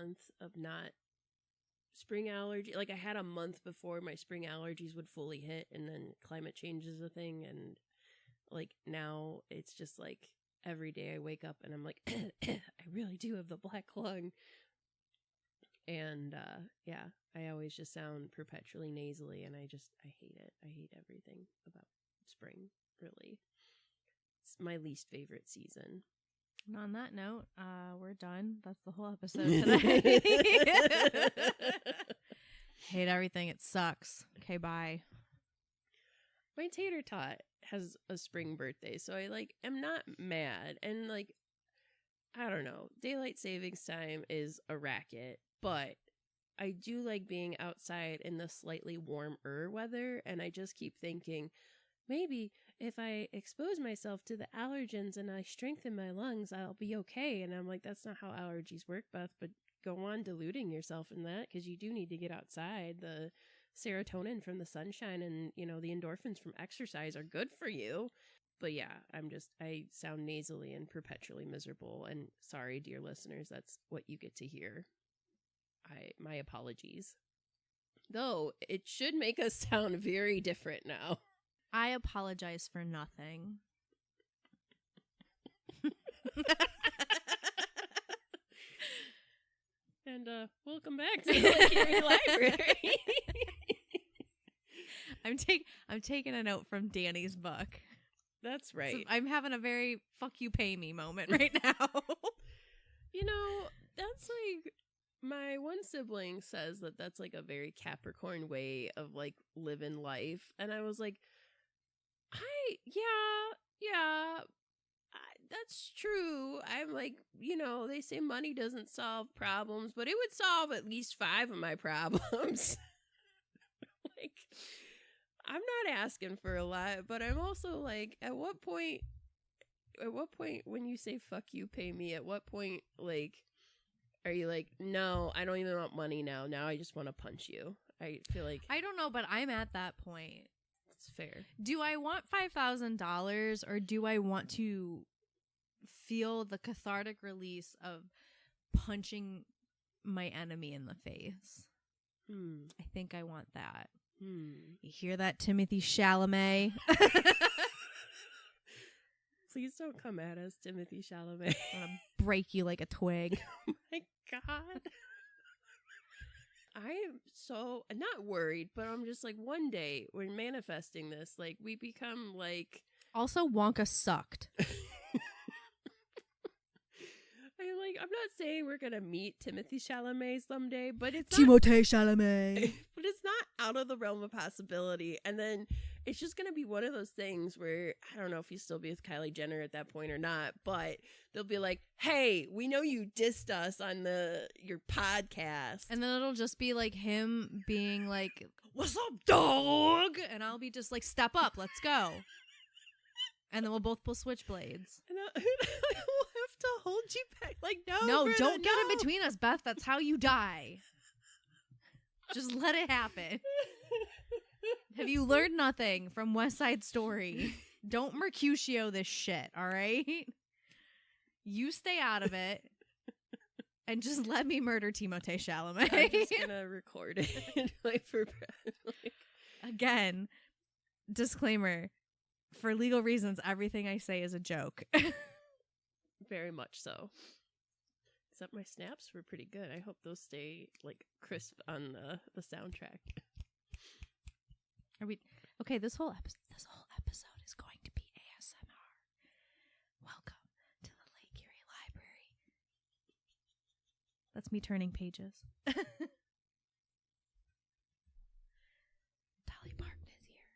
month of not spring allergy. Like I had a month before my spring allergies would fully hit, and then climate change is a thing, and like now it's just like every day I wake up and I'm like I really do have the black lung. And yeah, I always just sound perpetually nasally, and I hate it. I hate everything about spring, really. It's my least favorite season. And on that note, we're done. That's the whole episode today. Hate everything. It sucks. Okay, bye. My tater tot has a spring birthday, so I like am not mad. And like, I don't know, daylight savings time is a racket, but I do like being outside in the slightly warmer weather, and I just keep thinking, maybe if I expose myself to the allergens and I strengthen my lungs, I'll be okay. And I'm like, that's not how allergies work, Beth, but go on deluding yourself in that, because you do need to get outside. The serotonin from the sunshine and, you know, the endorphins from exercise are good for you. But yeah, I sound nasally and perpetually miserable. And sorry, dear listeners, that's what you get to hear. My apologies. Though it should make us sound very different now. I apologize for nothing. And welcome back to the Lake Erie Library. I'm taking a note from Danny's book. That's right. So I'm having a very fuck you pay me moment right now. You know, that's like, my one sibling says that that's like a very Capricorn way of like living life. And I was like, that's true. I'm like, you know, they say money doesn't solve problems, but it would solve at least 5 of my problems. Like, I'm not asking for a lot, but I'm also like, at what point when you say fuck you, pay me, at what point, like, are you like, no, I don't even want money now. Now I just want to punch you. I feel like, I don't know, but I'm at that point. it's fair. Do I want $5,000 or do I want to feel the cathartic release of punching my enemy in the face? I think I want that. You hear that, Timothy Chalamet? Please don't come at us, Timothy Chalamet. I'm gonna break you like a twig. Oh my God. I am so not worried, but I'm just like, one day we're manifesting this. Like, we become like. Also, Wonka sucked. I'm not saying we're gonna meet Timothy Chalamet someday, but it's Timothée Chalamet. But it's not out of the realm of possibility. And then it's just gonna be one of those things where I don't know if he'll still be with Kylie Jenner at that point or not, but they'll be like, "Hey, we know you dissed us on your podcast," and then it'll just be like him being like, "What's up, dog?" And I'll be just like, "Step up, let's go." And then we'll both pull switchblades. And I will have to hold you back. Like, No, Britta, don't get in between us, Beth. That's how you die. Just let it happen. Have you learned nothing from West Side Story? Don't Mercutio this shit, all right? You stay out of it. And just let me murder Timothée Chalamet. I'm just gonna record it. Again, disclaimer. For legal reasons, everything I say is a joke. Very much so. Except my snaps were pretty good. I hope those stay like crisp on the soundtrack. Are we okay? This whole episode is going to be ASMR. Welcome to the Lake Erie Library. That's me turning pages. Dolly Parton is here.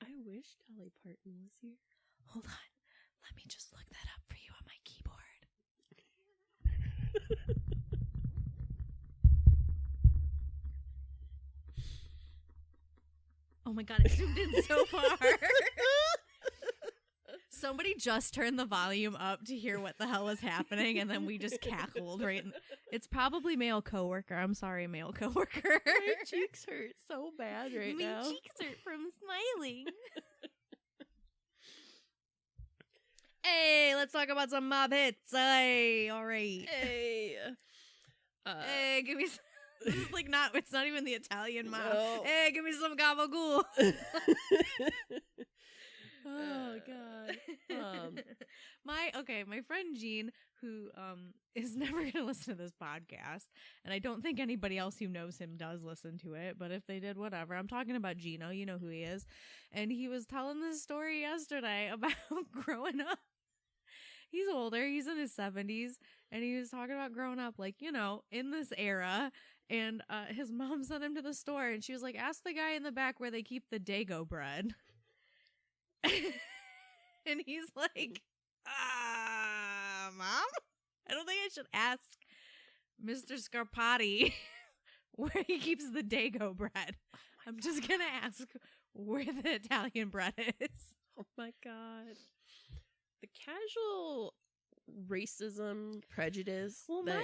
I wish Dolly Parton was here. Hold on. Let me just look that up for you on my keyboard. Oh my God, it zoomed in so far. Somebody just turned the volume up to hear what the hell was happening, and then we just cackled right. It's probably male coworker. I'm sorry, male coworker. My cheeks hurt so bad now. My cheeks hurt from smiling. Hey, let's talk about some mob hits. Hey, all right. Hey. Hey, give me some. This is like not, it's not even the Italian mob. No. Hey, give me some gabagool. Oh God. My friend Jean, who is never gonna listen to this podcast, and I don't think anybody else who knows him does listen to it, but if they did, whatever. I'm talking about Gino, you know who he is. And he was telling this story yesterday about growing up. He's older, he's in his 70s, and he was talking about growing up, like, you know, in this era. And his mom sent him to the store, and she was like, ask the guy in the back where they keep the Dago bread. And he's like, Mom, I don't think I should ask Mr. Scarpati where he keeps the Dago bread. I'm just going to ask where the Italian bread is. Oh my God. The casual racism, prejudice that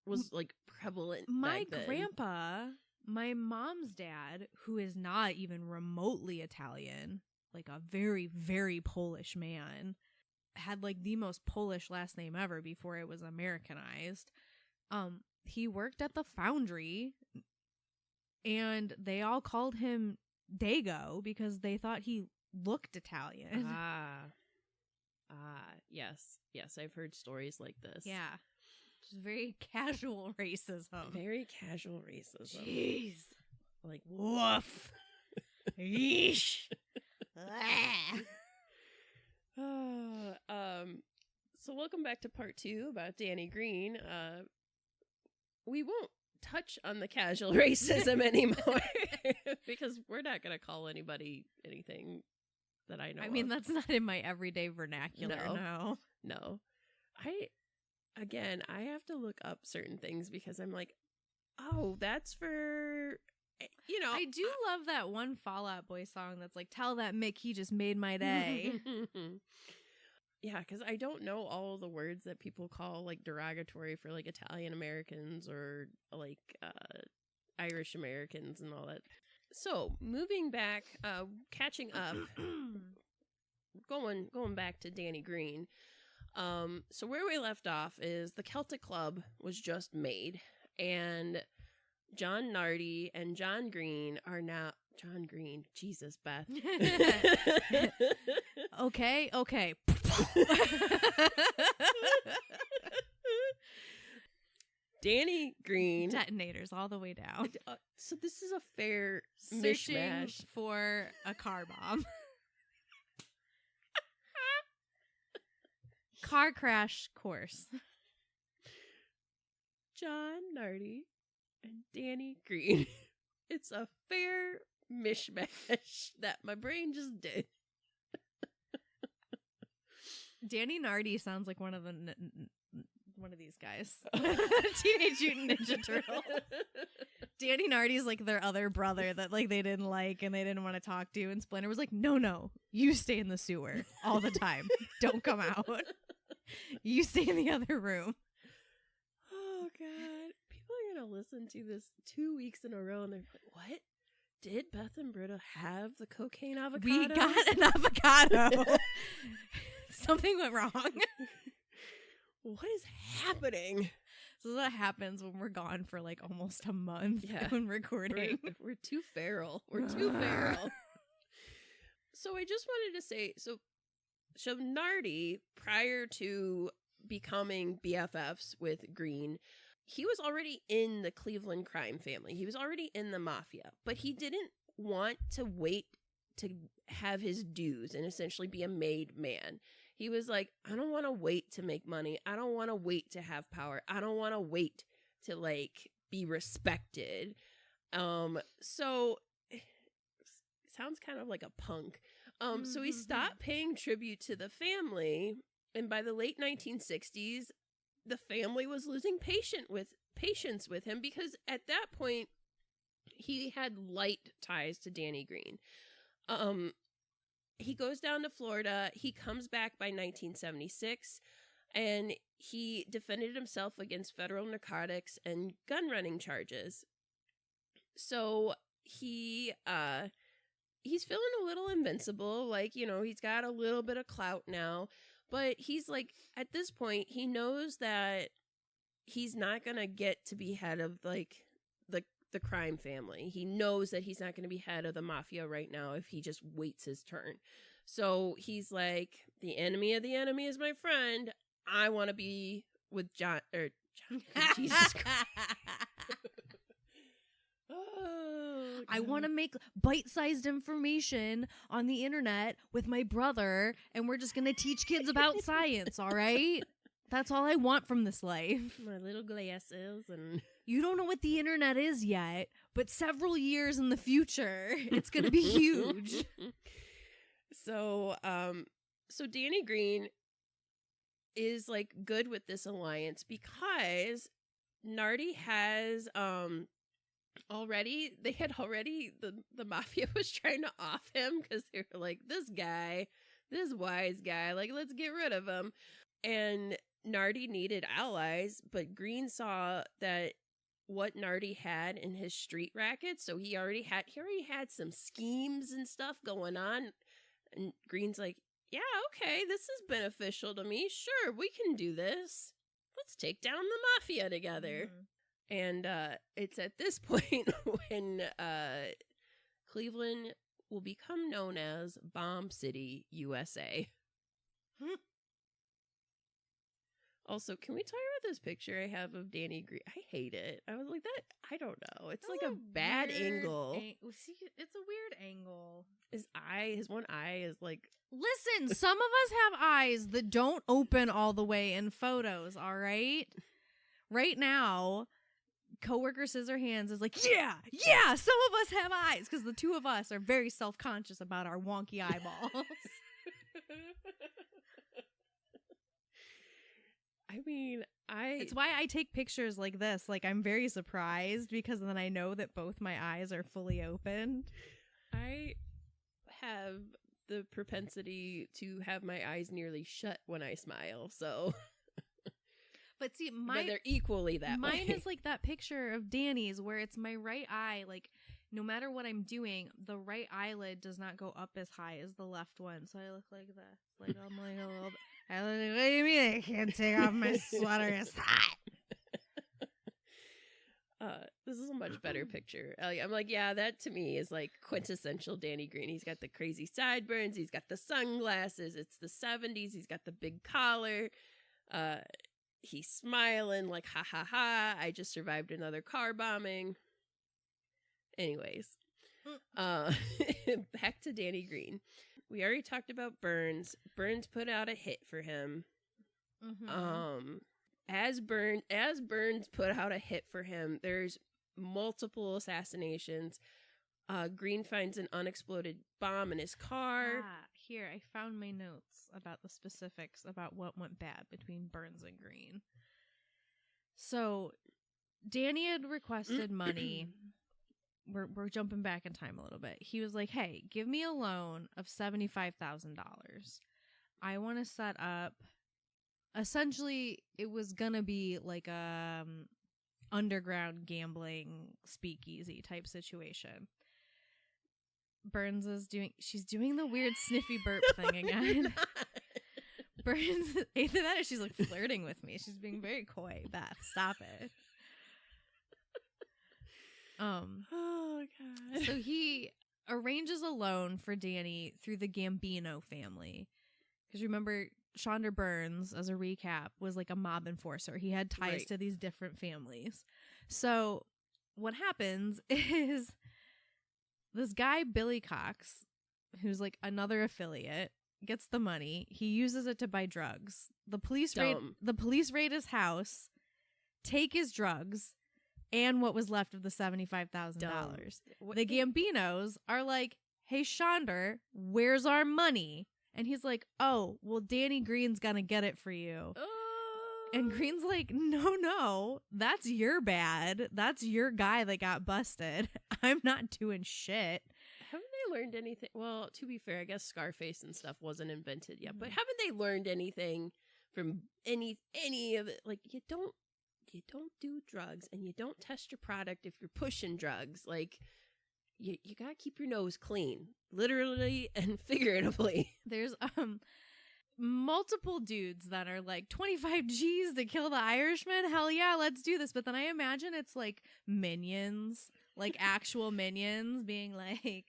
was like prevalent my back then. grandpa, my mom's dad, who is not even remotely Italian, like a very, very Polish man, had like the most Polish last name ever before it was Americanized. He worked at the foundry, and they all called him Dago because they thought he looked Italian. Yes, I've heard stories like this. Yeah. Just very casual racism. Very casual racism. Jeez. Like, woof. Yeesh. So welcome back to part 2 about Danny Greene. We won't touch on the casual racism anymore because we're not going to call anybody anything that I know. I mean, that's not in my everyday vernacular. No. I have to look up certain things because I'm like, oh, that's for, you know. I do love that one Fall Out Boy song that's like, tell that Mick he just made my day. Yeah, because I don't know all the words that people call like derogatory for like Italian Americans or like Irish Americans and all that. So moving back, catching up, going back to Danny Greene. So where we left off is the Celtic Club was just made, and John Nardi and John Greene are now John Greene. Jesus, Beth. Okay. Danny Greene. Detonators all the way down. So this is a fair Searching mishmash for a car bomb. Car crash course. John Nardi and Danny Greene. It's a fair mishmash that my brain just did. Danny Nardi sounds like one of these guys. Teenage Mutant Ninja Turtles. Danny Nardi's like their other brother that like they didn't like and they didn't want to talk to, and Splinter was like, no, you stay in the sewer all the time. Don't come out. You stay in the other room. Oh God. People are gonna listen to this 2 weeks in a row and they're like, what? Did Beth and Britta have the cocaine avocado? We got an avocado. Something went wrong. What is happening? So that happens when we're gone for like almost a month when recording. We're too feral. We're too feral. So I just wanted to say, so Nardi, prior to becoming BFFs with Greene, he was already in the Cleveland crime family. He was already in the mafia, but he didn't want to wait to have his dues and essentially be a made man. He was like, I don't want to wait to make money. I don't want to wait to have power. I don't want to wait to like be respected. So sounds kind of like a punk. So he stopped paying tribute to the family, and by the late 1960s, the family was losing patience with him because at that point he had light ties to Danny Greene. He goes down to Florida. He comes back by 1976, and he defended himself against federal narcotics and gun running charges. So he's feeling a little invincible, like, you know, he's got a little bit of clout now, But he's like, at this point, he knows that he's not going to get to be head of like the crime family. He knows that he's not going to be head of the mafia right now if he just waits his turn. So he's like, the enemy of the enemy is my friend. I want to be with John. Jesus Christ. Oh, I want to make bite-sized information on the internet with my brother, and we're just going to teach kids about science, all right? That's all I want from this life. My little glasses and... You don't know what the internet is yet, but several years in the future, it's going to be huge. So Danny Greene is like good with this alliance because Nardi has the mafia was trying to off him because they were like, this wise guy, like, let's get rid of him. And Nardi needed allies, but Greene saw that what Nardi had in his street racket, so he already had some schemes and stuff going on. And Greene's like, yeah, okay, this is beneficial to me. Sure, we can do this. Let's take down the mafia together. And it's at this point when Cleveland will become known as Bomb City, USA. Also, can we talk about this picture I have of Danny Greene? I hate it. I was like, that, I don't know. It's like a bad angle. See, it's a weird angle. His one eye is like... Listen, some of us have eyes that don't open all the way in photos, all right? Right now, coworker Scissorhands is like, yeah, some of us have eyes, because the two of us are very self-conscious about our wonky eyeballs. I mean, It's why I take pictures like this. Like, I'm very surprised because then I know that both my eyes are fully opened. I have the propensity to have my eyes nearly shut when I smile, so... But see, but they're equally that mine way. Mine is like that picture of Danny's where it's my right eye, like, no matter what I'm doing, the right eyelid does not go up as high as the left one. So I look like this. Like, I'm like a little bit... I look like, what do you mean I can't take off my sweater? It's hot. This is a much better picture. I'm like, yeah, that to me is like quintessential Danny Greene. He's got the crazy sideburns. He's got the sunglasses. It's the 70s. He's got the big collar. He's smiling like, ha ha ha. I just survived another car bombing. Anyways, back to Danny Greene. We already talked about Burns. Burns put out a hit for him. Mm-hmm. As Burns put out a hit for him, there's multiple assassinations. Greene finds an unexploded bomb in his car. Here, I found my notes about the specifics about what went bad between Burns and Greene. So, Danny had requested money. We're jumping back in time a little bit. He was like, hey, give me a loan of $75,000. I want to set up, essentially, it was going to be like a underground gambling speakeasy type situation. Burns is she's doing the weird sniffy burp thing again. Burns, either that or she's like flirting with me. She's being very coy. Beth, stop it. Oh god. So he arranges a loan for Danny through the Gambino family. Because remember, Shonda Burns, as a recap, was like a mob enforcer. He had ties to these different families. So what happens is this guy, Billy Cox, who's like another affiliate, gets the money. He uses it to buy drugs. The police raid his house, take his drugs, and what was left of the $75,000. The Gambinos are like, hey, Shonda, where's our money? And he's like, oh, well, Danny Greene's gonna get it for you. And Greene's like, no, that's your bad. That's your guy that got busted. I'm not doing shit. Haven't they learned anything? Well, to be fair, I guess Scarface and stuff wasn't invented yet. But haven't they learned anything from any of it? Like, you don't do drugs and you don't test your product if you're pushing drugs. Like, you gotta keep your nose clean, literally and figuratively. There's multiple dudes that are like 25 G's to kill the Irishman. Hell yeah, let's do this. But then I imagine it's like minions, like actual minions being like,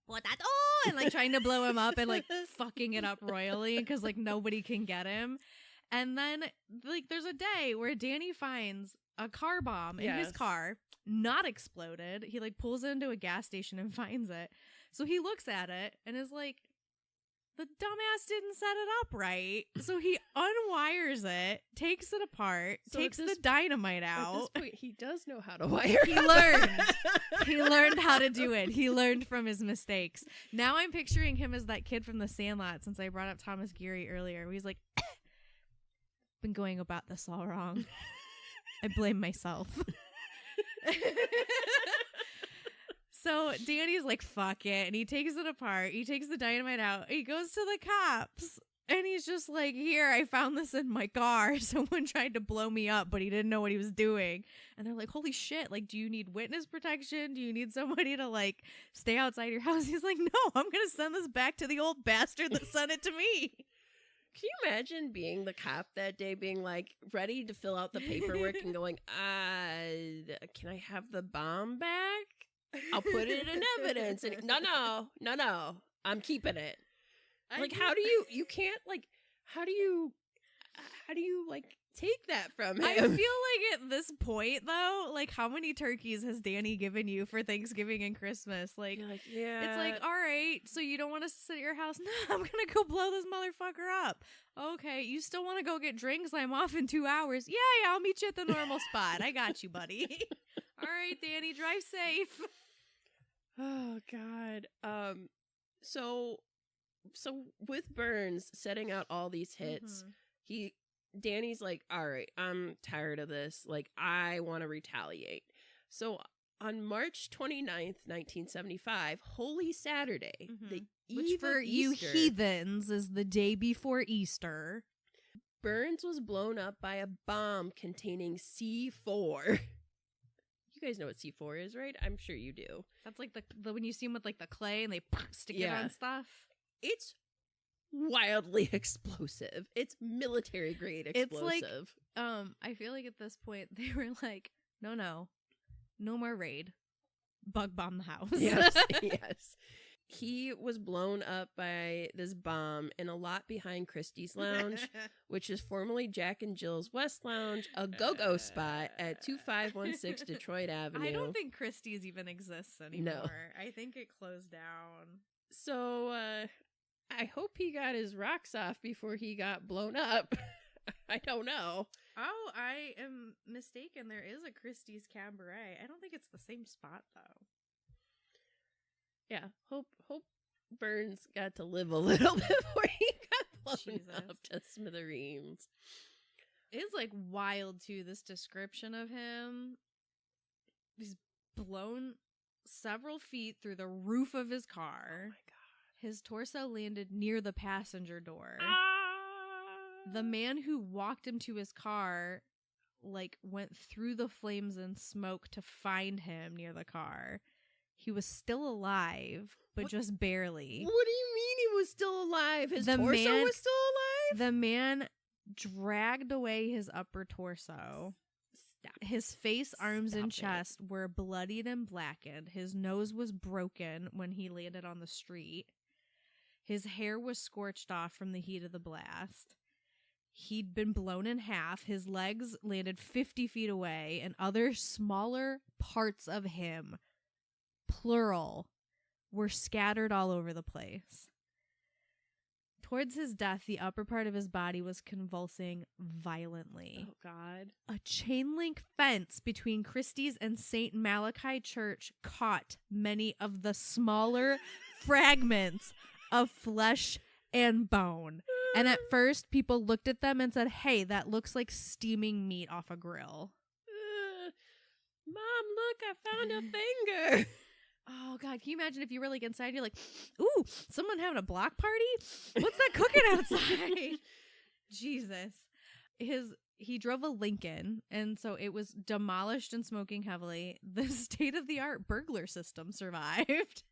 what that? Oh, and like trying to blow him up and like fucking it up royally because like nobody can get him. And then like there's a day where Danny finds a car bomb in his car, not exploded. He like pulls into a gas station and finds it. So he looks at it and is like, the dumbass didn't set it up right. So he unwires it, takes it apart, takes the dynamite out. At this point, he does know how to wire. He learned. He learned how to do it. He learned from his mistakes. Now I'm picturing him as that kid from The Sandlot, since I brought up Thomas Geary earlier, where he's like, been going about this all wrong. I blame myself. So Danny's like, fuck it. And he takes it apart. He takes the dynamite out. He goes to the cops. And he's just like, here, I found this in my car. Someone tried to blow me up, but he didn't know what he was doing. And they're like, holy shit. Like, do you need witness protection? Do you need somebody to, like, stay outside your house? He's like, no, I'm going to send this back to the old bastard that sent it to me. Can you imagine being the cop that day, being like ready to fill out the paperwork and going, can I have the bomb back? I'll put it in evidence. And no, I'm keeping it. Like, how do you can't like, how do you like take that from him? I feel like at this point though, like how many turkeys has Danny given you for Thanksgiving and Christmas? Like, yeah, it's like, all right, so you don't want us to sit at your house? No, I'm gonna go blow this motherfucker up. Okay, you still want to go get drinks? I'm off in 2 hours. Yeah, I'll meet you at the normal spot. I got you, buddy. All right, Danny, drive safe. Oh God. So with Burns setting out all these hits, Danny's like, all right, I'm tired of this. Like, I want to retaliate. So on March 29th, 1975, Holy Saturday, the which eve for of you Easter, heathens is the day before Easter. Burns was blown up by a bomb containing C4. You guys know what C4 is, right? I'm sure you do. That's like the when you see them with like the clay and they stick it on stuff. It's wildly explosive. It's military grade explosive. It's like, I feel like at this point they were like, no more raid. Bug bomb the house. Yes, yes. He was blown up by this bomb in a lot behind Christie's Lounge, which is formerly Jack and Jill's West Lounge, a go-go spot at 2516 Detroit Avenue. I don't think Christie's even exists anymore. No. I think it closed down. So, I hope he got his rocks off before he got blown up. I don't know. Oh, I am mistaken. There is a Christie's Cabaret. I don't think it's the same spot, though. Yeah, hope Burns got to live a little bit before he got blown up to smithereens. It's like wild too, this description of him. He's blown several feet through the roof of his car. Oh my God. His torso landed near the passenger door. The man who walked him to his car like went through the flames and smoke to find him near the car. He was still alive, but just barely. What do you mean he was still alive? His torso was still alive? The man dragged away his upper torso. Stop. His face, arms, and chest were bloodied and blackened. His nose was broken when he landed on the street. His hair was scorched off from the heat of the blast. He'd been blown in half. His legs landed 50 feet away, and other smaller parts of him, plural, were scattered all over the place. Towards his death, the upper part of his body was convulsing violently. Oh, God. A chain link fence between Christie's and St. Malachi Church caught many of the smaller fragments of flesh and bone. And at first, people looked at them and said, hey, that looks like steaming meat off a grill. Mom, look, I found a finger. Oh, God, can you imagine if you were, like, inside, you're like, ooh, someone having a block party? What's that cooking outside? Jesus. He drove a Lincoln, and so it was demolished and smoking heavily. The state-of-the-art burglar system survived.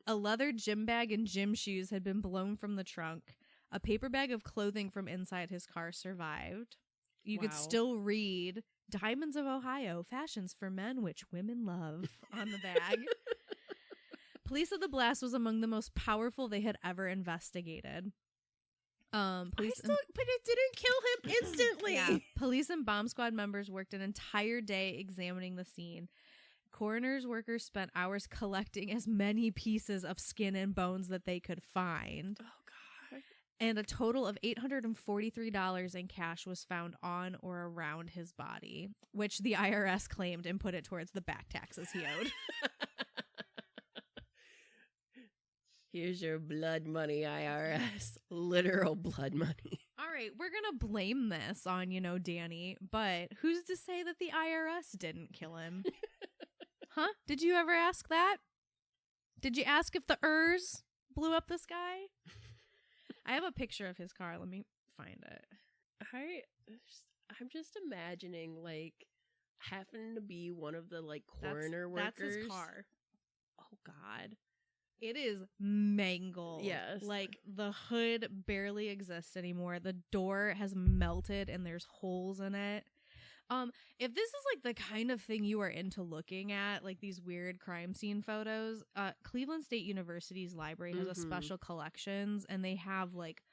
A leather gym bag and gym shoes had been blown from the trunk. A paper bag of clothing from inside his car survived. You could Wow. still read Diamonds of Ohio, fashions for men which women love on the bag. Police said the blast was among the most powerful they had ever investigated. But it didn't kill him instantly. Yeah. Police and bomb squad members worked an entire day examining the scene. Coroner's workers spent hours collecting as many pieces of skin and bones that they could find. Oh, God. And a total of $843 in cash was found on or around his body, which the IRS claimed and put it towards the back taxes he owed. Here's your blood money, IRS. Literal blood money. All right, we're going to blame this on, Danny, but who's to say that the IRS didn't kill him? Huh? Did you ever ask that? Did you ask if the Urs blew up this guy? I have a picture of his car. Let me find it. I'm just imagining, like, having to be one of the, like, coroner workers. That's his car. Oh, God. It is mangled. Yes. Like, the hood barely exists anymore. The door has melted and there's holes in it. If this is like the kind of thing you are into looking at, like these weird crime scene photos, Cleveland State University's library has a special collections, and they have like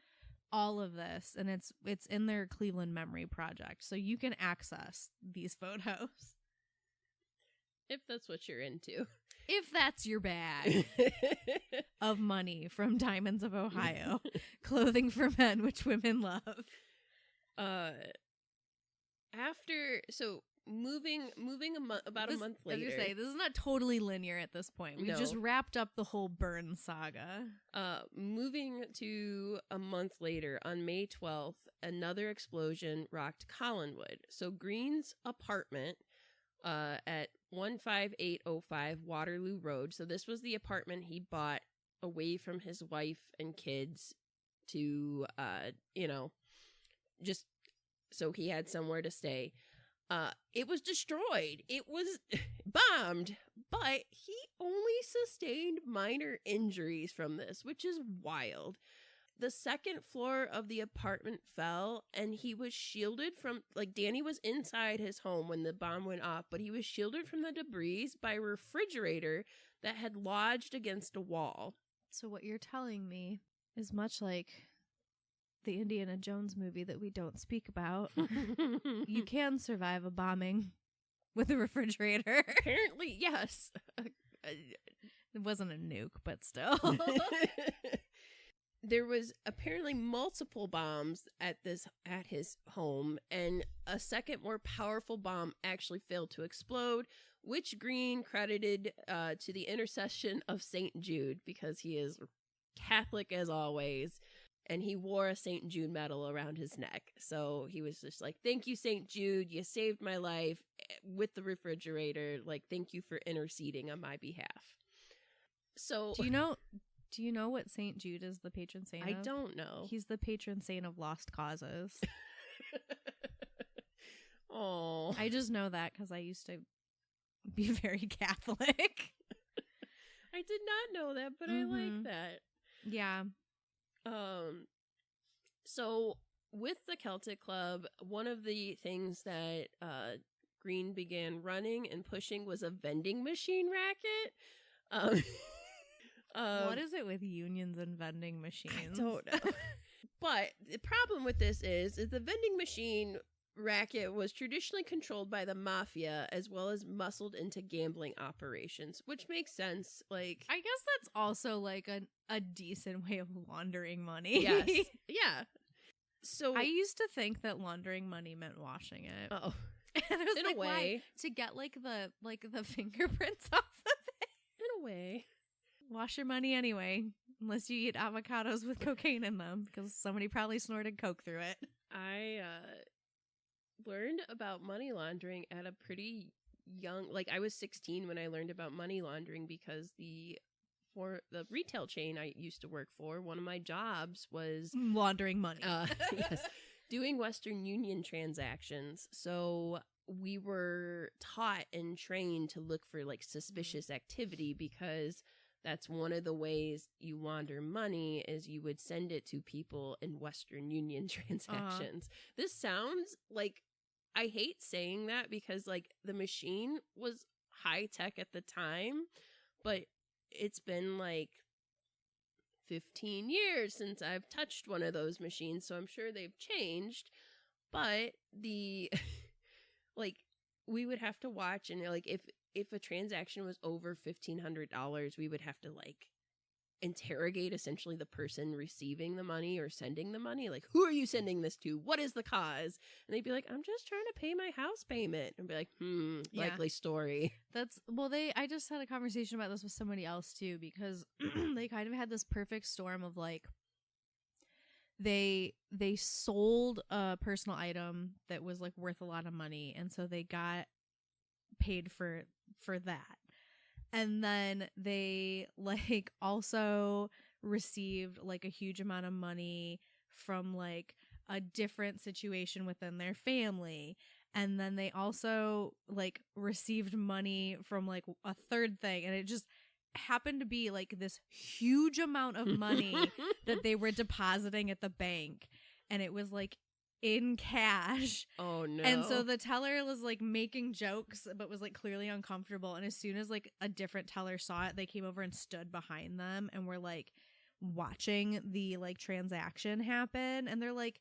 all of this, and it's in their Cleveland Memory Project, so you can access these photos if that's what you're into. If that's your bag of money from Diamonds of Ohio, clothing for men which women love. Moving about a month later. As you say, this is not totally linear at this point. We just wrapped up the whole burn saga. Moving to a month later, on May 12th, another explosion rocked Collinwood. So Greene's apartment at 15805 Waterloo Road. So this was the apartment he bought away from his wife and kids to, just so he had somewhere to stay. It was destroyed. It was bombed, but he only sustained minor injuries from this, which is wild. The second floor of the apartment fell, and he was shielded from, like, Danny was inside his home when the bomb went off, but he was shielded from the debris by a refrigerator that had lodged against a wall. So what you're telling me is much like the Indiana Jones movie that we don't speak about. You can survive a bombing with a refrigerator. Apparently, yes. It wasn't a nuke, but still. There was apparently multiple bombs at his home, and a second more powerful bomb actually failed to explode, which Greene credited to the intercession of St. Jude, because he is Catholic as always, and he wore a St. Jude medal around his neck. So he was just like, thank you, St. Jude, you saved my life with the refrigerator. Like, thank you for interceding on my behalf. So Do you know what St. Jude is the patron saint of? I don't know. He's the patron saint of lost causes. Oh, I just know that because I used to be very Catholic. I did not know that, but I like that. Yeah. So with the Celtic Club, one of the things that Greene began running and pushing was a vending machine racket. What is it with unions and vending machines? I don't know. But the problem with this is the vending machine racket was traditionally controlled by the mafia, as well as muscled into gambling operations, which makes sense. Like, I guess that's also like a decent way of laundering money. Yes. Yeah. So I used to think that laundering money meant washing it. Oh. And I was In like, a way. why? To get like the fingerprints off of it. In a way. Wash your money anyway, unless you eat avocados with cocaine in them, because somebody probably snorted coke through it. I learned about money laundering at a pretty young, like I was 16 when I learned about money laundering, because for the retail chain I used to work for, one of my jobs was laundering money. Yes, doing Western Union transactions. So we were taught and trained to look for like suspicious activity, because that's one of the ways you launder money is you would send it to people in Western Union transactions. This sounds like, I hate saying that because like the machine was high tech at the time, but it's been like 15 years since I've touched one of those machines, so I'm sure they've changed. But the like we would have to watch, and like if a transaction was over $1,500, we would have to like interrogate essentially the person receiving the money or sending the money. Like, who are you sending this to? What is the cause? And they'd be like, I'm just trying to pay my house payment. And be like, likely story. I just had a conversation about this with somebody else too, because they kind of had this perfect storm of like, they sold a personal item that was like worth a lot of money, and so they got paid for that. And then they like also received like a huge amount of money from like a different situation within their family. And then they also like received money from like a third thing. And it just happened to be like this huge amount of money that they were depositing at the bank. And it was like in cash. Oh no. And so the teller was like making jokes but was like clearly uncomfortable, and as soon as like a different teller saw it, they came over and stood behind them and were like watching the like transaction happen. And they're like,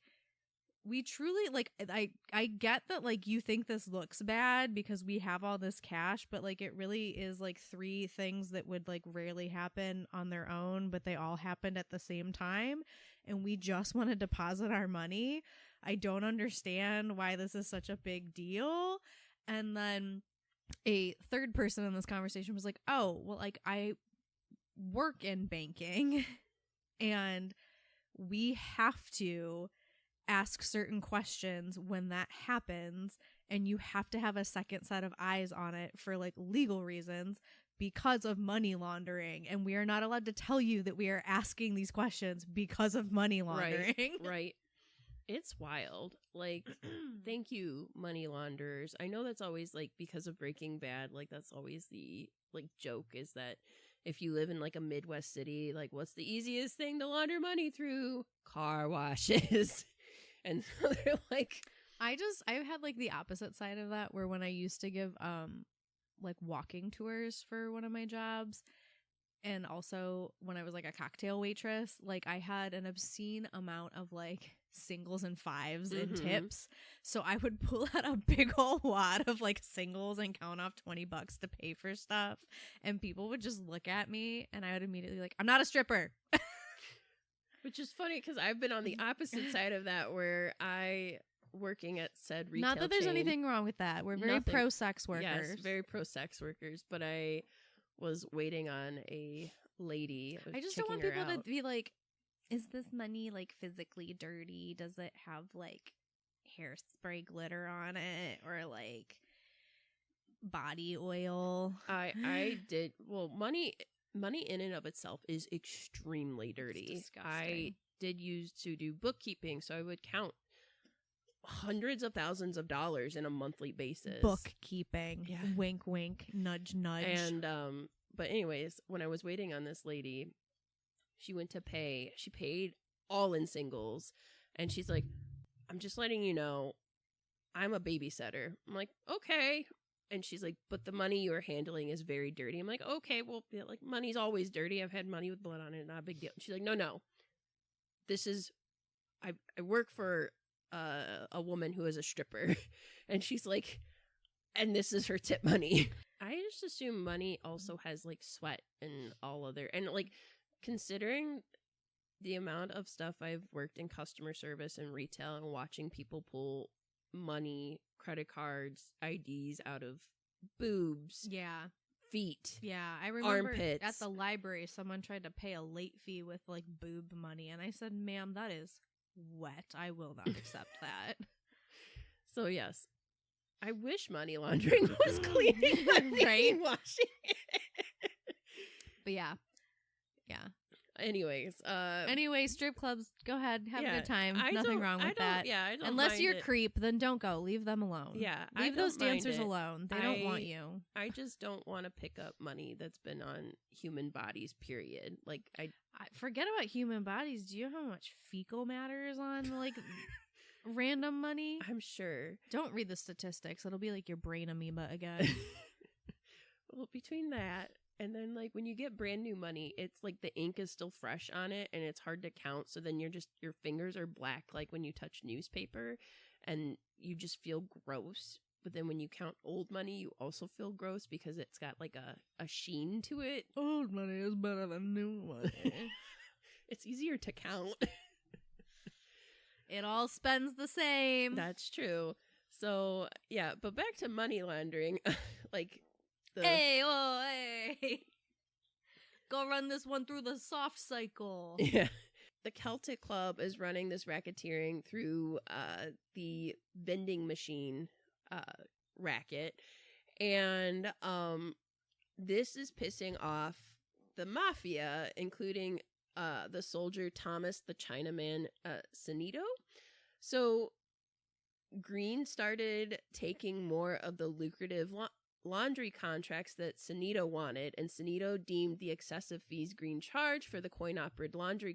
we truly like, I get that like you think this looks bad because we have all this cash, but like it really is like 3 things that would like rarely happen on their own, but they all happened at the same time, and we just want to deposit our money. I don't understand why this is such a big deal. And then a third person in this conversation was like, oh, well, like I work in banking and we have to ask certain questions when that happens, and you have to have a second set of eyes on it for like legal reasons because of money laundering, and we are not allowed to tell you that we are asking these questions because of money laundering. Right. It's wild. Like, thank you, money launderers. I know that's always like because of Breaking Bad, like that's always the like joke is that if you live in like a Midwest city, like what's the easiest thing to launder money through? Car washes. And so they're like, I've had like the opposite side of that, where when I used to give like walking tours for one of my jobs, and also when I was like a cocktail waitress, like I had an obscene amount of like singles and fives in tips. So I would pull out a big old wad of like singles and count off $20 to pay for stuff, and people would just look at me and I would immediately like, I'm not a stripper. Which is funny because I've been on the opposite side of that, where I working at said retail Not that there's chain, anything wrong with that. We're very pro sex workers. Yes, very pro sex workers. But I was waiting on a lady. I just don't want people to be like, is this money like physically dirty? Does it have like hairspray glitter on it or like body oil? I did. Well, money in and of itself is extremely dirty. I did used to do bookkeeping, so I would count hundreds of thousands of dollars in a monthly basis. Bookkeeping. Yeah. Wink, wink, nudge, nudge. And but anyways, when I was waiting on this lady, she went to pay. She paid all in singles, and she's like, "I'm just letting you know, I'm a babysitter." I'm like, "Okay." And she's like, "But the money you're handling is very dirty." I'm like, "Okay, well, yeah, like money's always dirty. I've had money with blood on it, not a big deal." She's like, "No. This is, I work for a woman who is a stripper," and she's like, "And this is her tip money." I just assume money also has like sweat and all other, and like considering the amount of stuff I've worked in customer service and retail and watching people pull money, credit cards, IDs out of boobs, feet, I remember armpits. At the library someone tried to pay a late fee with like boob money, and I said, "Ma'am, that is wet. I will not accept that." So yes, I wish money laundering was cleaning, right? Washing. But yeah. Anyways, Anyway, strip clubs, go ahead, have a good time. I Nothing don't- wrong I with don't- that. Yeah, I don't Unless mind you're it. creep, then don't go. Leave them alone. Yeah, I Leave those don't mind dancers it. alone. They don't want I- you. I just don't want to pick up money that's been on human bodies. Period. Like I forget about human bodies. Do you know how much fecal matter is on like random money? I'm sure. Don't read the statistics. It'll be like your brain amoeba again. Well, between that and then like when you get brand new money, it's like the ink is still fresh on it and it's hard to count. So then your fingers are black like when you touch newspaper and you just feel gross. But then when you count old money, you also feel gross because it's got like a sheen to it. Old money is better than new money. It's easier to count. It all spends the same. That's true. So yeah, but back to money laundering. Like Hey, oh, hey. Go run this one through the soft cycle. Yeah. The Celtic Club is running this racketeering through the vending machine racket. And this is pissing off the mafia, including the soldier Thomas the Chinaman Sanito. So Greene started taking more of the lucrative laundry contracts that Sanito wanted, and Sanito deemed the excessive fees Greene charged for the coin-operated laundry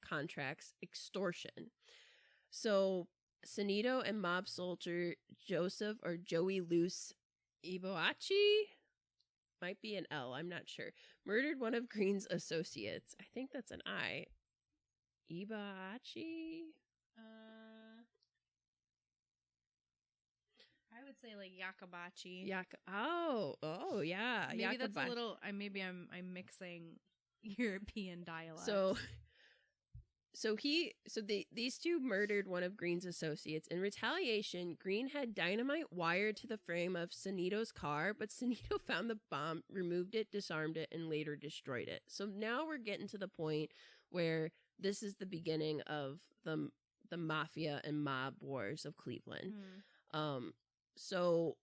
contracts extortion. So Sanito and mob soldier Joseph or Joey Luce Iboachi, might be an L, I'm not sure, murdered one of Greene's associates. I think that's an I. Iboachi? I would say like Yakabachi. Oh, yeah. Maybe that's a Yakabachi. little. Maybe I'm mixing European dialects. These two murdered one of Greene's associates. In retaliation, Greene had dynamite wired to the frame of Sanito's car, but Sanito found the bomb, removed it, disarmed it, and later destroyed it. So now we're getting to the point where this is the beginning of the mafia and mob wars of Cleveland. So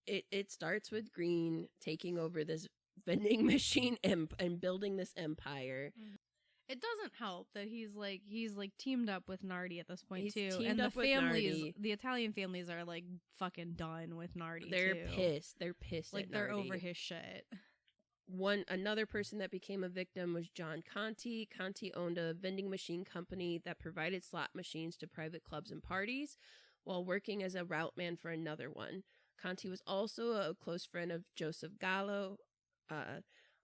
it starts with Greene taking over this vending machine and building this empire. It doesn't help that he's teamed up with Nardi at this point too, teamed and up the with families, Nardi. the Italian families are like fucking done with Nardi. They're too. pissed. They're pissed. Like at they're Nardi. over his shit. Another person that became a victim was John Conti. Conti owned a vending machine company that provided slot machines to private clubs and parties while working as a route man for another one. Conti was also a close friend of Joseph Gallo.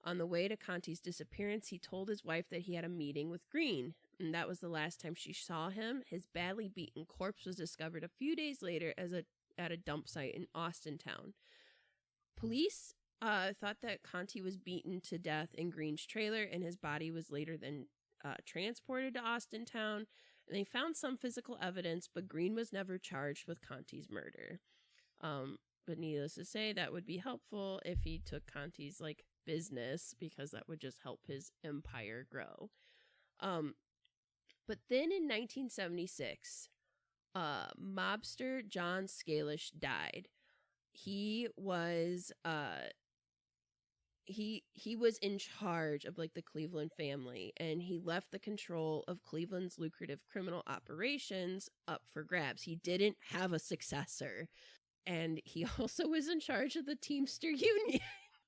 On the way to Conti's disappearance, he told his wife that he had a meeting with Greene, and that was the last time she saw him. His badly beaten corpse was discovered a few days later at a dump site in Austintown. Police thought that Conti was beaten to death in Greene's trailer, and his body was later then transported to Austintown. And they found some physical evidence, but Greene was never charged with Conti's murder. But needless to say, that would be helpful if he took Conti's business, because that would just help his empire grow. But then in 1976, mobster John Scalish died. He was he was in charge of the Cleveland family, and he left the control of Cleveland's lucrative criminal operations up for grabs. He didn't have a successor, and he also was in charge of the Teamster Union.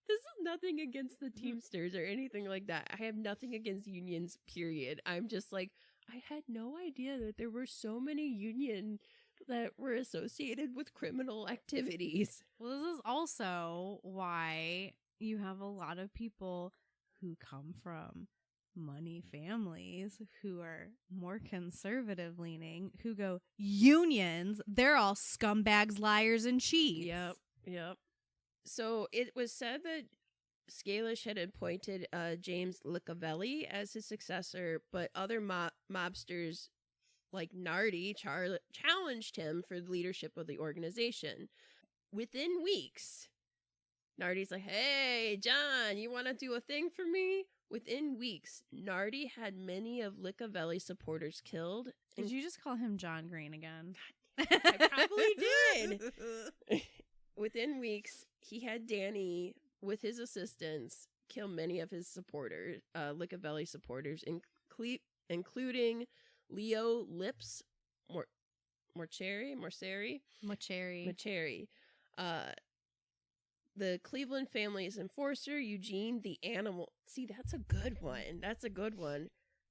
This is nothing against the Teamsters or anything like that. I have nothing against unions, period. I'm just I had no idea that there were so many unions that were associated with criminal activities. Well, this is also why you have a lot of people who come from money families who are more conservative leaning, who go, unions, they're all scumbags, liars, and cheats. Yep. So it was said that Scalish had appointed James Licavelli as his successor, but other mobsters like Nardi challenged him for the leadership of the organization. Within weeks, Nardi's like, hey, John, you want to do a thing for me? Within weeks, Nardi had many of Licavelli's supporters killed. Did you just call him John Green again? I probably did. Within weeks, he had Danny, with his assistants, kill many of his supporters, Licavelli supporters, including Leo Lips Morcheri. The Cleveland family's enforcer, Eugene the Animal. See, that's a good one.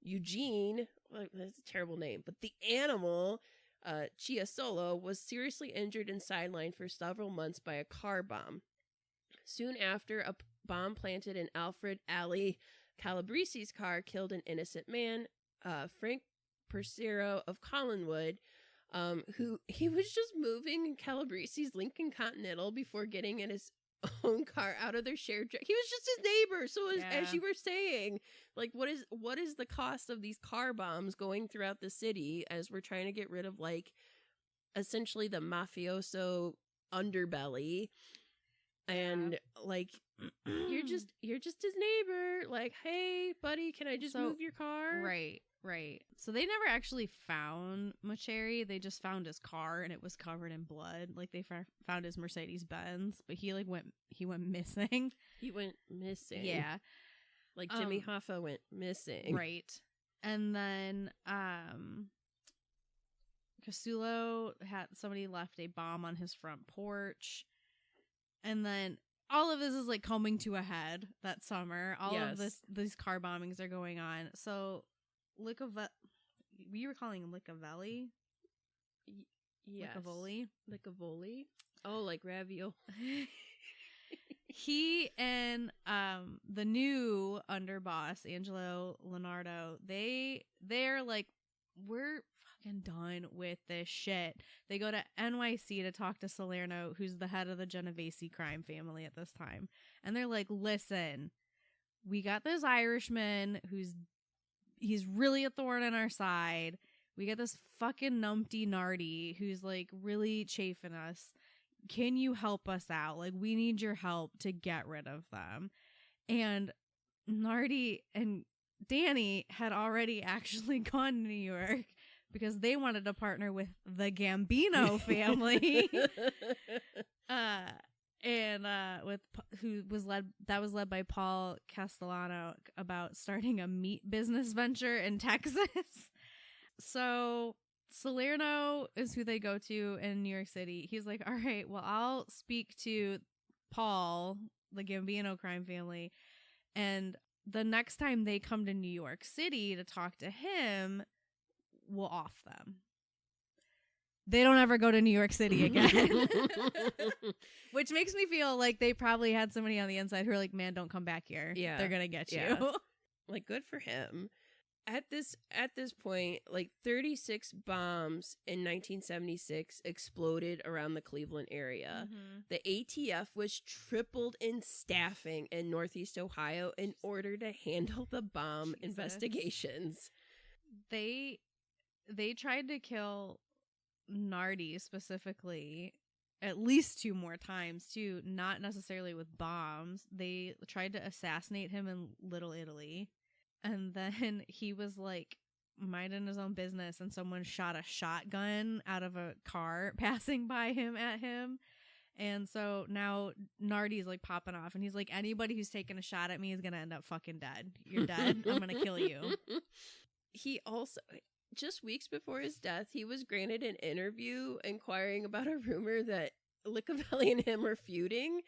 Eugene, that's a terrible name, but the Animal, Chiasolo, was seriously injured and sidelined for several months by a car bomb. Soon after, a bomb planted in Alfred Ali Calabresi's car killed an innocent man, Frank Persero of Collinwood, who he was just moving Calabresi's Lincoln Continental before getting in his own car out of their shared he was just his neighbor. So as you were saying, like, what is the cost of these car bombs going throughout the city as we're trying to get rid of, like, essentially the mafioso underbelly, and like you're just his neighbor, like, hey buddy, can I just move your car? Right. So they never actually found Morcheri. They just found his car, and it was covered in blood. Like, they found his Mercedes Benz, but he went missing. He went missing. Yeah. Like Jimmy Hoffa went missing. Right. And then Casulo had somebody left a bomb on his front porch. And then all of this is, like, coming to a head that summer. All of these car bombings are going on. So we were calling him Licavelli? Yes. Licavoli. Oh, like ravioli. He and the new underboss, Angelo Leonardo, they're like, we're fucking done with this shit. They go to NYC to talk to Salerno, who's the head of the Genovese crime family at this time. And they're like, listen, we got this Irishman he's really a thorn in our side. We got this fucking numpty Nardi who's, like, really chafing us. Can you help us out? Like, we need your help to get rid of them. And Nardi and Danny had already actually gone to New York because they wanted to partner with the Gambino family. That was led by Paul Castellano, about starting a meat business venture in Texas. So Salerno is who they go to in New York City. He's like, all right, well, I'll speak to Paul, the Gambino crime family, and the next time they come to New York City to talk to him, we'll off them. They don't ever go to New York City again. Which makes me feel like they probably had somebody on the inside who are like, man, don't come back here. Yeah. They're going to get you. Like, good for him. At this point, like, 36 bombs in 1976 exploded around the Cleveland area. Mm-hmm. The ATF was tripled in staffing in Northeast Ohio in order to handle the bomb investigations. They tried to kill Nardi specifically at least 2 more times too, not necessarily with bombs. They tried to assassinate him in Little Italy, and then he was like minding his own business and someone shot a shotgun out of a car passing by him at him. And so now Nardi's like popping off, and he's like, anybody who's taking a shot at me is gonna end up fucking dead. You're dead. I'm gonna kill you. He also, just weeks before his death, he was granted an interview inquiring about a rumor that Licavelli and him are feuding.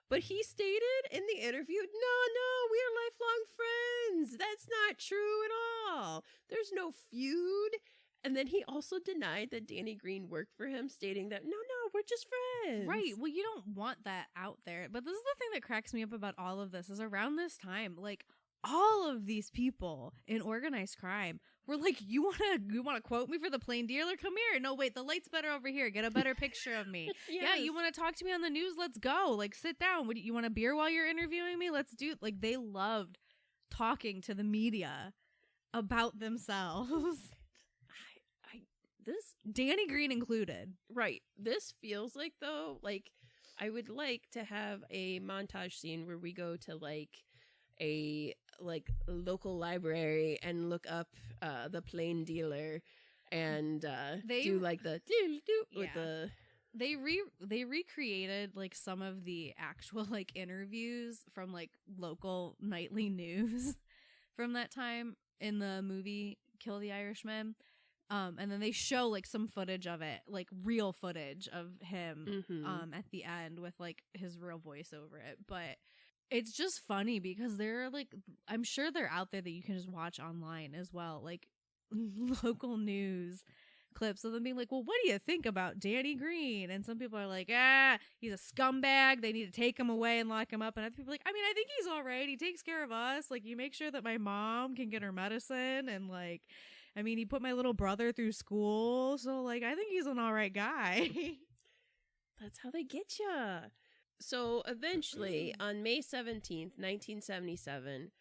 But he stated in the interview, no, we are lifelong friends. That's not true at all. There's no feud. And then he also denied that Danny Greene worked for him, stating that, no, we're just friends. Right. Well, you don't want that out there. But this is the thing that cracks me up about all of this, is around this time, like, all of these people in organized crime were like, you want to quote me for the plain dealer? Come here. No, wait, the light's better over here. Get a better picture of me. Yes. Yeah, you want to talk to me on the news? Let's go. Like, sit down. What, you want a beer while you're interviewing me? Let's do. Like, they loved talking to the media about themselves. This Danny Greene included. Right. This feels like, though, like, I would like to have a montage scene where we go to like a local library and look up the plain dealer and do like the with they recreated like some of the actual like interviews from like local nightly news from that time in the movie Kill the Irishman. And then they show like some footage of it, like real footage of him at the end with like his real voice over it. But it's just funny because they're like, I'm sure they're out there that you can just watch online as well, like local news clips of them being like, well, what do you think about Danny Greene? And some people are like, he's a scumbag, they need to take him away and lock him up. And other people are like, I mean, I think he's all right, he takes care of us, like you make sure that my mom can get her medicine, and like, I mean, he put my little brother through school, so like I think he's an all right guy. That's how they get ya. So eventually on May 17th, 1977,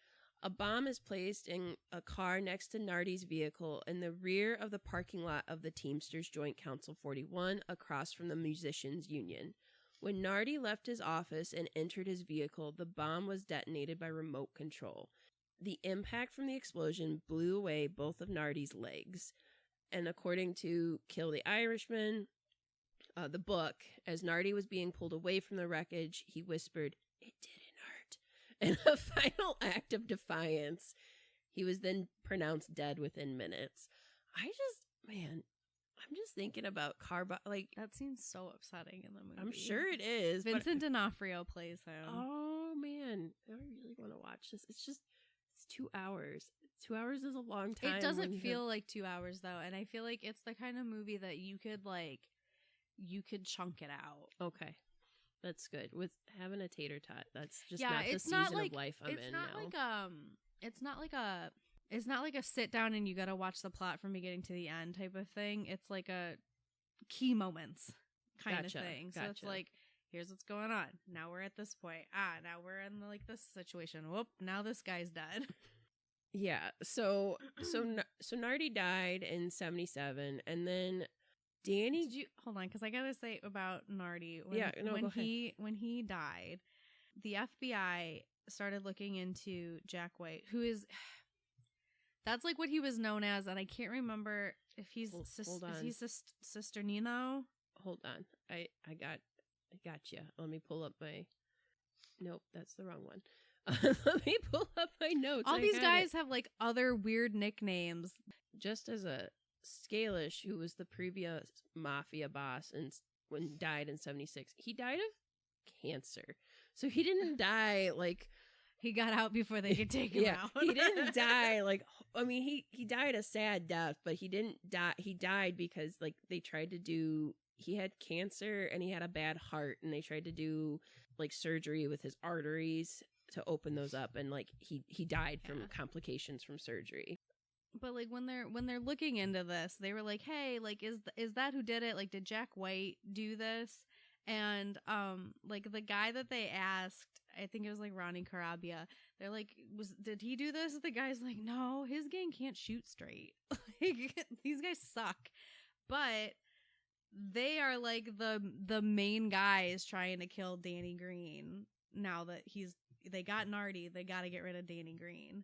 a bomb is placed in a car next to Nardi's vehicle in the rear of the parking lot of the Teamsters Joint Council 41 across from the Musicians Union. When Nardi left his office and entered his vehicle, the bomb was detonated by remote control. The impact from the explosion blew away both of Nardi's legs. And according to Kill the Irishman, the book, as Nardi was being pulled away from the wreckage, he whispered, "It didn't hurt." In a final act of defiance, he was then pronounced dead within minutes. I'm just thinking about like That seems so upsetting in the movie. I'm sure it is. Vincent D'Onofrio plays him. Oh man, I really want to watch this. It's 2 hours. 2 hours is a long time. It doesn't feel like 2 hours though, and I feel like it's the kind of movie that you could chunk it out. Okay. That's good. With having a tater tot, that's just not the season of life I'm in now. It's not like a sit down and you gotta watch the plot from beginning to the end type of thing. It's like a key moments kind of thing. So it's like, here's what's going on. Now we're at this point. Now we're in like this situation. Whoop, now this guy's dead. Yeah. So Nardi died in 1977, and then Danny. Hold on, because I gotta say about Nardi. Go ahead. When he died, the FBI started looking into Jack White, who is. That's like what he was known as, and I can't remember if he's Sister Nino. Hold on, I got you. Let me pull up my. Nope, that's the wrong one. Let me pull up my notes. All these guys have like other weird nicknames. Just as a Scalish, who was the previous mafia boss and died in 1976, he died of cancer. So he didn't die like. He got out before they could take him out. He didn't die like, I mean, he died a sad death, but he didn't die. He died because like they tried to do, he had cancer and he had a bad heart, and they tried to do like surgery with his arteries to open those up, and like he died from complications from surgery. But like when they're looking into this, they were like, hey, like is that who did it? Like, did Jack White do this? And like the guy that they asked, I think it was like Ronnie Carabia, they're like, did he do this? The guy's like, no, his gang can't shoot straight. Like, these guys suck. But they are like the main guys trying to kill Danny Greene. Now that they got Nardi, they got to get rid of Danny Greene.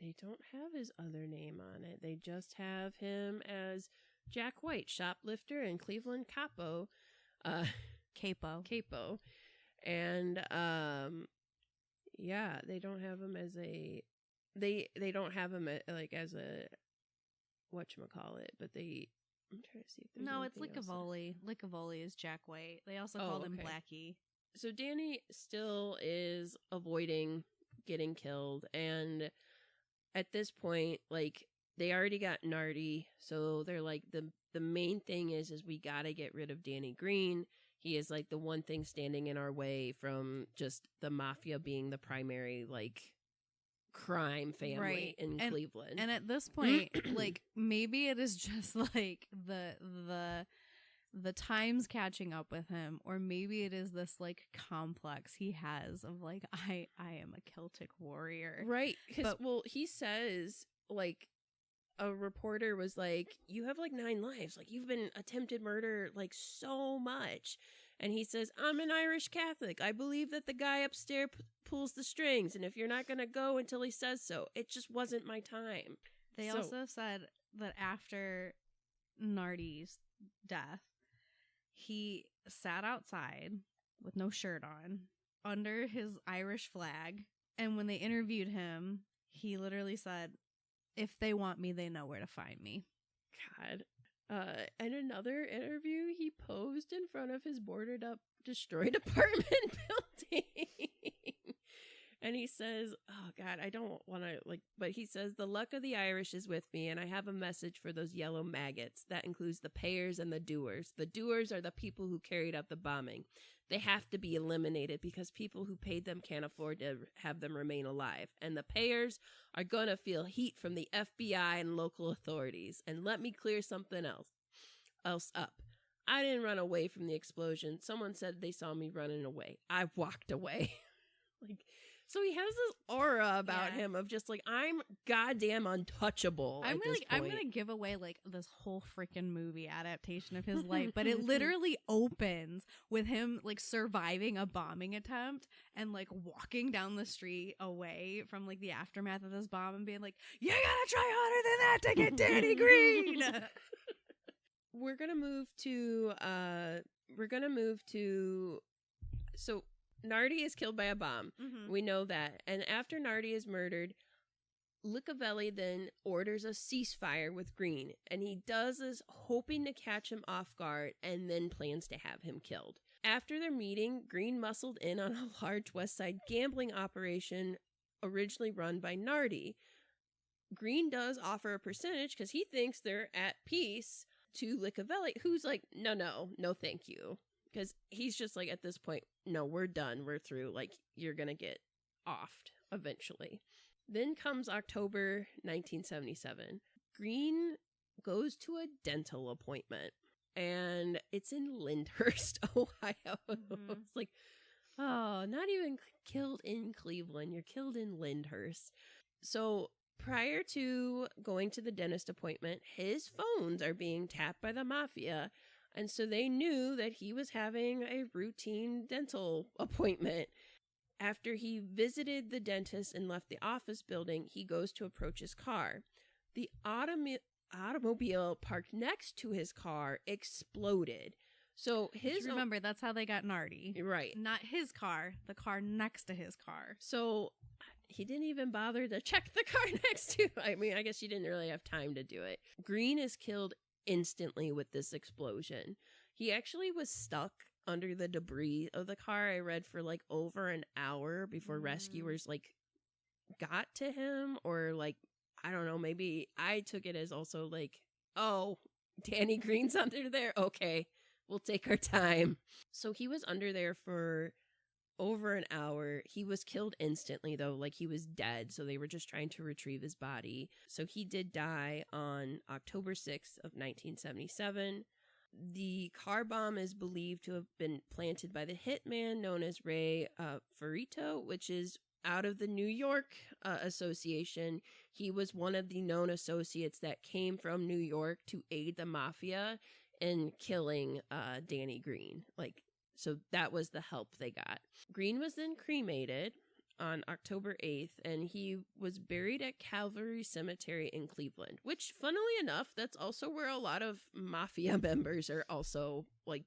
They don't have his other name on it. They just have him as Jack White, shoplifter and Cleveland capo. Capo. And they don't have him as a they don't have him like as a whatchamacallit, but I'm trying to see if there's no, it's Licavoli. Licavoli is Jack White. They also called him Blackie. So Danny still is avoiding getting killed, and at this point, like, they already got Nardi, so they're like, the main thing is we gotta get rid of Danny Greene. He is like the one thing standing in our way from just the mafia being the primary like crime family in Cleveland. And at this point, like, maybe it is just like the times catching up with him, or maybe it is this like complex he has of like, I am a Celtic warrior, right? Because he says, like, a reporter was like, you have like 9 lives, like you've been attempted murder like so much, and he says, I'm an Irish Catholic, I believe that the guy upstairs pulls the strings, and if you're not gonna go until he says so, it just wasn't my time. They also said that after Nardi's death, he sat outside with no shirt on under his Irish flag. And when they interviewed him, he literally said, if they want me, they know where to find me. God. In another interview, he posed in front of his boarded up, destroyed apartment building. And he says, oh God, I don't want to but he says, the luck of the Irish is with me, and I have a message for those yellow maggots. That includes the payers and the doers. The doers are the people who carried out the bombing. They have to be eliminated because people who paid them can't afford to have them remain alive. And the payers are going to feel heat from the FBI and local authorities. And let me clear something else up. I didn't run away from the explosion. Someone said they saw me running away. I walked away. So he has this aura about him of just I'm goddamn untouchable. I'm gonna give away this whole freaking movie adaptation of his life, but it literally opens with him surviving a bombing attempt and walking down the street away from the aftermath of this bomb and being like, you gotta try harder than that to get Danny Greene. We're gonna move to so Nardi is killed by a bomb. Mm-hmm. We know that. And after Nardi is murdered, Licavelli then orders a ceasefire with Greene. And he does this hoping to catch him off guard and then plans to have him killed. After their meeting, Greene muscled in on a large West Side gambling operation originally run by Nardi. Greene does offer a percentage because he thinks they're at peace to Licavelli, who's like, no, thank you. Because he's just at this point, no, we're done. We're through. You're going to get offed eventually. Then comes October 1977. Greene goes to a dental appointment. And it's in Lyndhurst, Ohio. Mm-hmm. It's oh, not even killed in Cleveland. You're killed in Lyndhurst. So prior to going to the dentist appointment, his phones are being tapped by the mafia. And so they knew that he was having a routine dental appointment. After he visited the dentist and left the office building, he goes to approach his car. The automobile parked next to his car exploded. So remember, that's how they got Nardi. Right. Not his car, the car next to his car. So he didn't even bother to check the car next to. I mean, I guess he didn't really have time to do it. Greene is killed instantly with this explosion. He actually was stuck under the debris of the car. I read for over an hour before rescuers got to him, or I don't know, maybe I took it as also oh, Danny Greene's under there, okay, we'll take our time. So he was under there for over an hour. He was killed instantly though, he was dead, so they were just trying to retrieve his body. So he did die on October 6th of 1977. The car bomb is believed to have been planted by the hitman known as Ray Ferrito, which is out of the New York Association. He was one of the known associates that came from New York to aid the mafia in killing Danny Greene. So that was the help they got. Greene was then cremated on October 8th, and he was buried at Calvary Cemetery in Cleveland, which, funnily enough, that's also where a lot of mafia members are also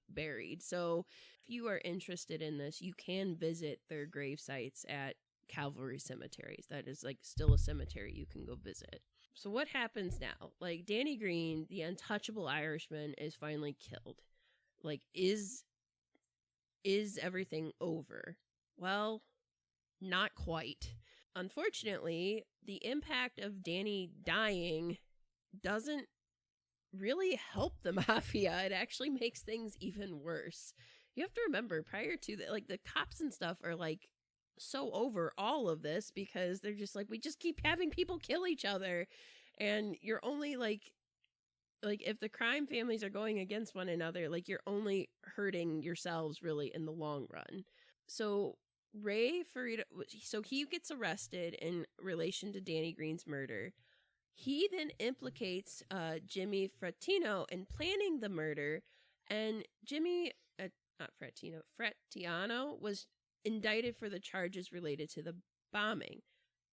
buried. So if you are interested in this, you can visit their grave sites at Calvary Cemeteries. That is still a cemetery you can go visit. So what happens now? Danny Greene, the untouchable Irishman, is finally killed. Is everything over? Well, not quite. Unfortunately, the impact of Danny dying doesn't really help the mafia. It actually makes things even worse. You have to remember, prior to that, the cops and stuff are so over all of this because they're just we just keep having people kill each other, and you're only if the crime families are going against one another, you're only hurting yourselves really in the long run. So Ray Ferrito, so he gets arrested in relation to Danny Greene's murder. He then implicates Jimmy Fratino in planning the murder, and Jimmy, not Fratino, Fratiano was indicted for the charges related to the bombing.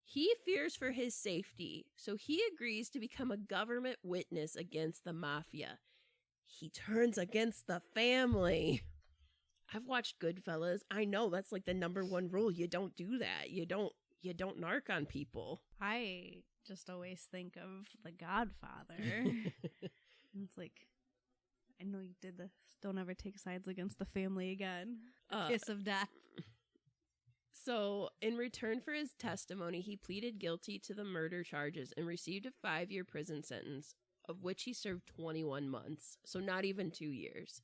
He fears for his safety, so he agrees to become a government witness against the mafia. he turns against the family. I've watched Goodfellas. I know that's like the number one rule. You don't do that. You don't narc on people. I just always think of The Godfather. It's like, I know you did this. Don't ever take sides against the family again. Kiss of death. So, in return for his testimony, he pleaded guilty to the murder charges and received a 5-year prison sentence, of which he served 21 months. So, not even 2 years.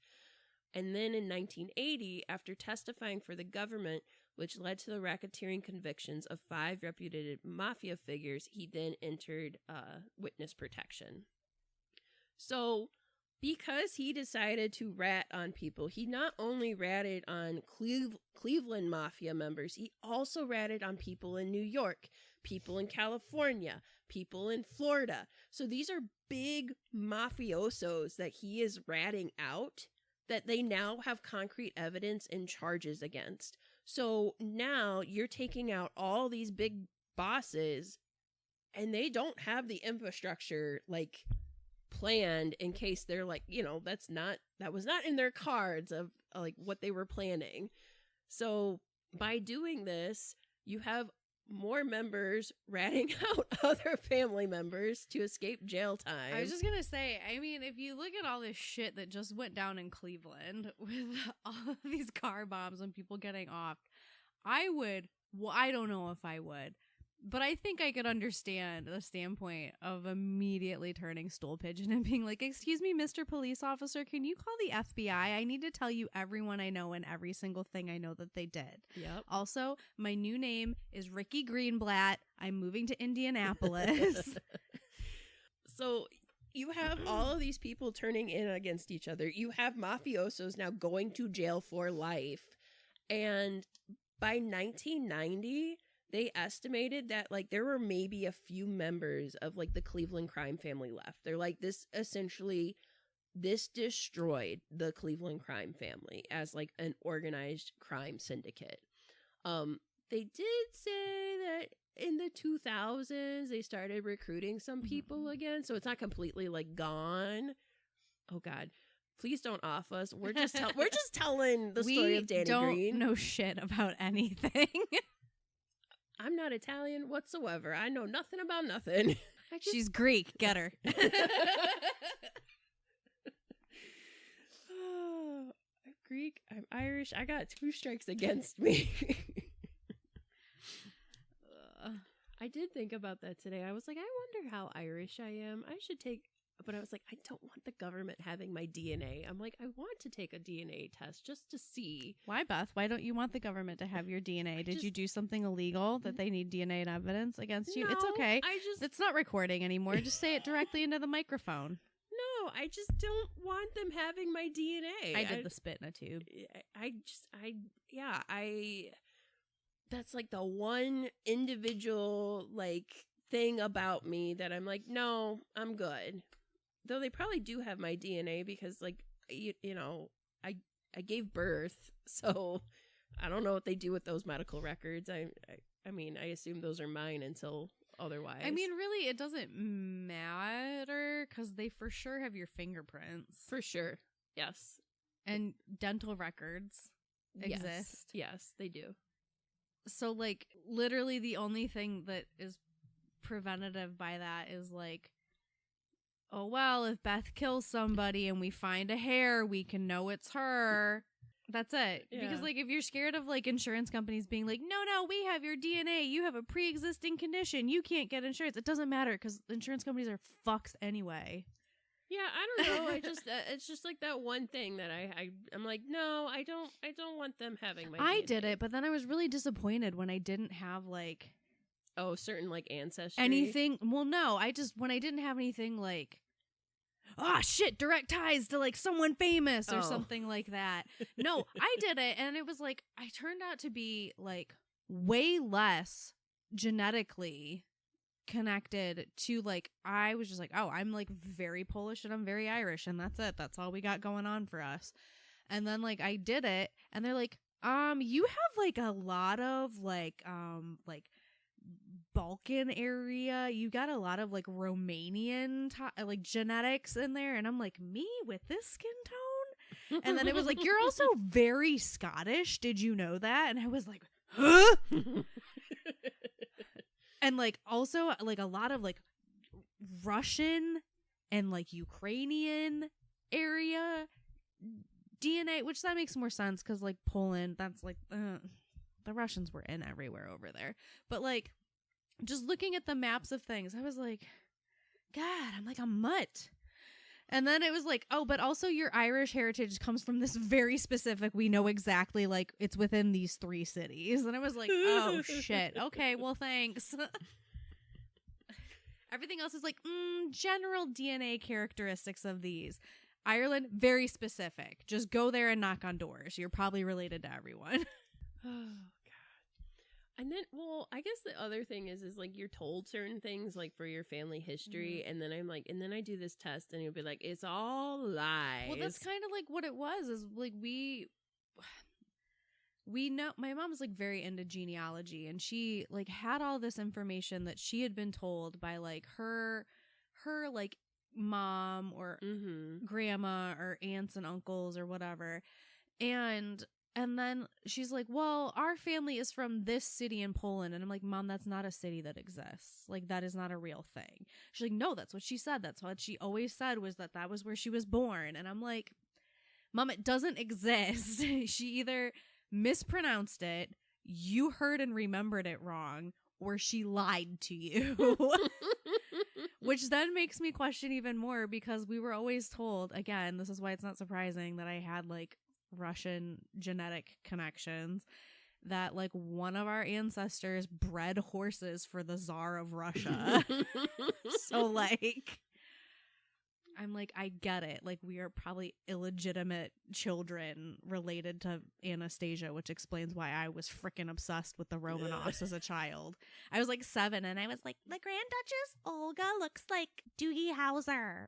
And then in 1980, after testifying for the government, which led to the racketeering convictions of 5 reputed mafia figures, he then entered witness protection. So, because he decided to rat on people, he not only ratted on Cleveland mafia members, he also ratted on people in New York, people in California, people in Florida. So these are big mafiosos that he is ratting out, that they now have concrete evidence and charges against. So now you're taking out all these big bosses, and they don't have the infrastructure, like, planned in case they're like, that was not in their cards of like what they were planning. So by doing this, you have more members ratting out other family members to escape jail time. I was just gonna say, I mean, if you look at all this shit that just went down in Cleveland with all of these car bombs and people getting offed, I don't know if I would, but I think I could understand the standpoint of immediately turning stool pigeon and being like, "Excuse me, Mr. Police Officer, can you call the FBI? I need to tell you everyone I know and every single thing I know that they did. Yep. Also, my new name is Ricky Greenblatt. I'm moving to Indianapolis." So you have all of these people turning in against each other. You have mafiosos now going to jail for life. And by 1990... they estimated that, like, there were maybe a few members of, like, the Cleveland crime family left. They're like, this destroyed the Cleveland crime family as, like, an organized crime syndicate. They did say that in the 2000s, they started recruiting some people again. So it's not completely, like, gone. Oh, God. Please don't off us. We're just telling the story of Danny Greene. We don't know shit about anything. I'm not Italian whatsoever. I know nothing about nothing. She's Greek. Get her. Oh, I'm Greek. I'm Irish. I got 2 strikes against me. I did think about that today. I was like, I wonder how Irish I am. I should take... But I was like, I don't want the government having my DNA. I'm like, I want to take a DNA test just to see. Why, Beth? Why don't you want the government to have your DNA? Did you do something illegal that they need DNA and evidence against you? No, it's okay. It's not recording anymore. Just say it directly into the microphone. No, I just don't want them having my DNA. I did the spit in a tube. That's like the one individual, like, thing about me that I'm like, no, I'm good. Though they probably do have my DNA because, like, I gave birth, so I don't know what they do with those medical records. I mean, I assume those are mine until otherwise. I mean, really, it doesn't matter because they for sure have your fingerprints. For sure, yes. And dental records exist. Yes, they do. So, like, literally the only thing that is preventative by that is, like, oh, well, if Beth kills somebody and we find a hair, we can know it's her. That's it. Yeah. Because, like, if you're scared of, like, insurance companies being like, no, we have your DNA. You have a pre-existing condition. You can't get insurance. It doesn't matter because insurance companies are fucks anyway. Yeah, I don't know. It's just like that one thing that I'm like, no, I don't want them having my DNA. did it, but then I was really disappointed when I didn't have, like, certain, like, ancestry? Anything? Well, no. When I didn't have anything, like, shit, direct ties to, like, someone famous or something like that. No, I did it, and it was, like, I turned out to be, like, way less genetically connected to, like, I was just like, oh, I'm, like, very Polish and I'm very Irish, and that's it. That's all we got going on for us. And then, like, I did it, and they're like, you have, like, a lot of, like Balkan area. You got a lot of like Romanian like genetics in there, and I'm like, me with this skin tone? And then it was like, you're also very Scottish. Did you know that? And I was like, huh? And like also like a lot of like Russian and like Ukrainian area DNA, which that makes more sense because like Poland, that's like the Russians were in everywhere over there. But like just looking at the maps of things, I was like, God, I'm like a mutt. And then it was like, oh, but also your Irish heritage comes from this very specific, we know exactly, like it's within these 3 cities. And I was like, oh shit, okay, well thanks. Everything else is like general DNA characteristics of these. Ireland, very specific. Just go there and knock on doors. You're probably related to everyone. Oh God. And then, well, I guess the other thing is like you're told certain things like for your family history, and then I'm like, and then I do this test, and you'll be like, it's all lies. Well, that's kind of like what it was. Is like we know my mom's like very into genealogy, and she like had all this information that she had been told by like her like mom or grandma or aunts and uncles or whatever, and then she's like, well, our family is from this city in Poland. And I'm like, Mom, that's not a city that exists. Like, that is not a real thing. She's like, no, that's what she said. That's what she always said, was that was where she was born. And I'm like, Mom, it doesn't exist. She either mispronounced it, you heard and remembered it wrong, or she lied to you. Which then makes me question even more, because we were always told, again, this is why it's not surprising that I had like Russian genetic connections, that like one of our ancestors bred horses for the Tsar of Russia. So like, I'm like, I get it. Like, we are probably illegitimate children related to Anastasia, which explains why I was freaking obsessed with the Romanovs as a child. I was like 7, and I was like, the Grand Duchess Olga looks like Doogie Howser.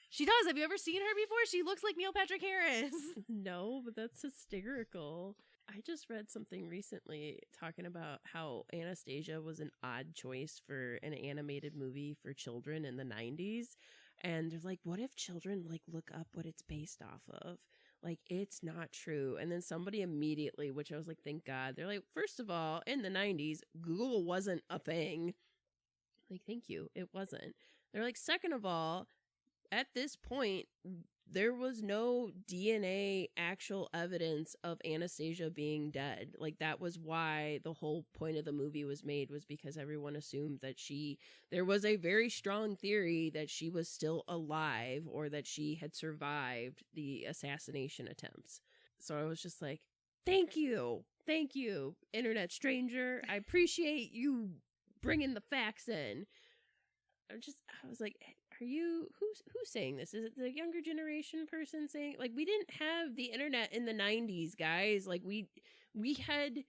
She does. Have you ever seen her before? She looks like Neil Patrick Harris. No, but that's hysterical. I just read something recently talking about how Anastasia was an odd choice for an animated movie for children in the 90s. And they're like, what if children like look up what it's based off of? Like, it's not true. And then somebody immediately, which I was like, thank God, they're like, first of all, in the 90s, Google wasn't a thing. Like, thank you. It wasn't. They're like, second of all, at this point, there was no DNA actual evidence of Anastasia being dead. Like, that was why the whole point of the movie was made, was because everyone assumed that there was a very strong theory that she was still alive, or that she had survived the assassination attempts. So I was just like, thank you, internet stranger. I appreciate you bringing the facts in. I was like, are you, who's saying this? Is it the younger generation person saying, like, we didn't have the internet in the 90s, guys. Like, we had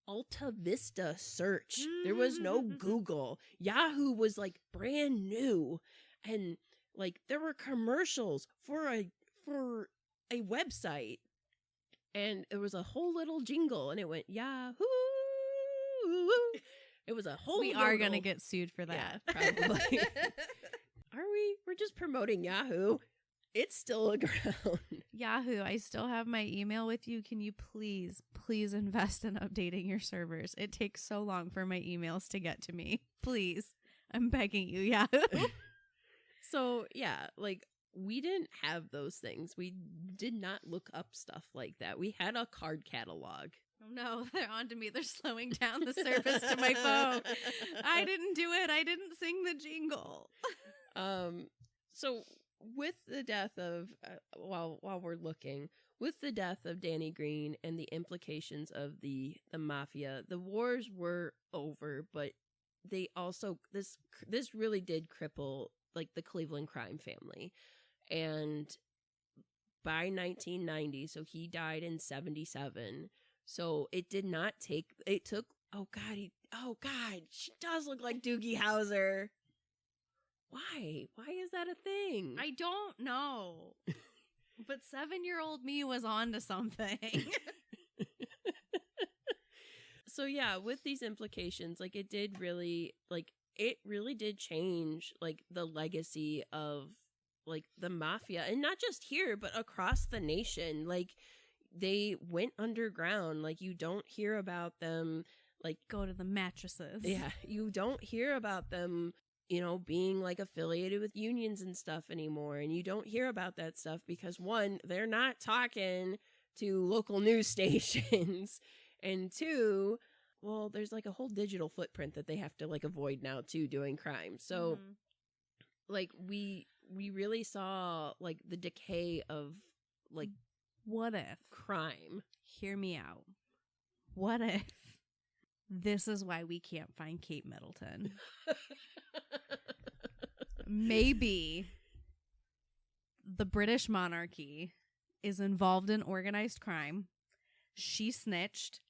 Alta Vista search. There was no Google. Yahoo was like brand new, and like there were commercials for a website, and it was a whole little jingle, and it went Yahoo. It was a whole. We are gonna get sued for that. Yeah, probably. Are we? We're just promoting Yahoo. It's still around. Yahoo, I still have my email with you. Can you please invest in updating your servers? It takes so long for my emails to get to me. Please. I'm begging you, Yahoo. So, yeah, like, we didn't have those things. We did not look up stuff like that. We had a card catalog. Oh no, they're on to me. They're slowing down the service to my phone. I didn't do it. I didn't sing the jingle. So with the death of, while we're looking, with the death of Danny Greene and the implications of the mafia, the wars were over, but they also, this really did cripple like the Cleveland crime family. And by 1990, so he died in 1977. So it did not take, it took, oh God, she does look like Doogie Howser. Why? Why is that a thing? I don't know. But 7-year-old me was on to something. So yeah, with these implications, like it really did change like the legacy of like the mafia, and not just here but across the nation. Like they went underground. Like you don't hear about them like Go to the mattresses. yeah, you don't hear about them, being like affiliated with unions and stuff anymore. And you don't hear about that stuff because one, they're not talking to local news stations, and two, well, there's like a whole digital footprint that they have to like avoid now too doing crime. So like we really saw like the decay of like what if, crime. hear me out, what if this is why we can't find Kate Middleton? Maybe the British monarchy is involved in organized crime. She snitched.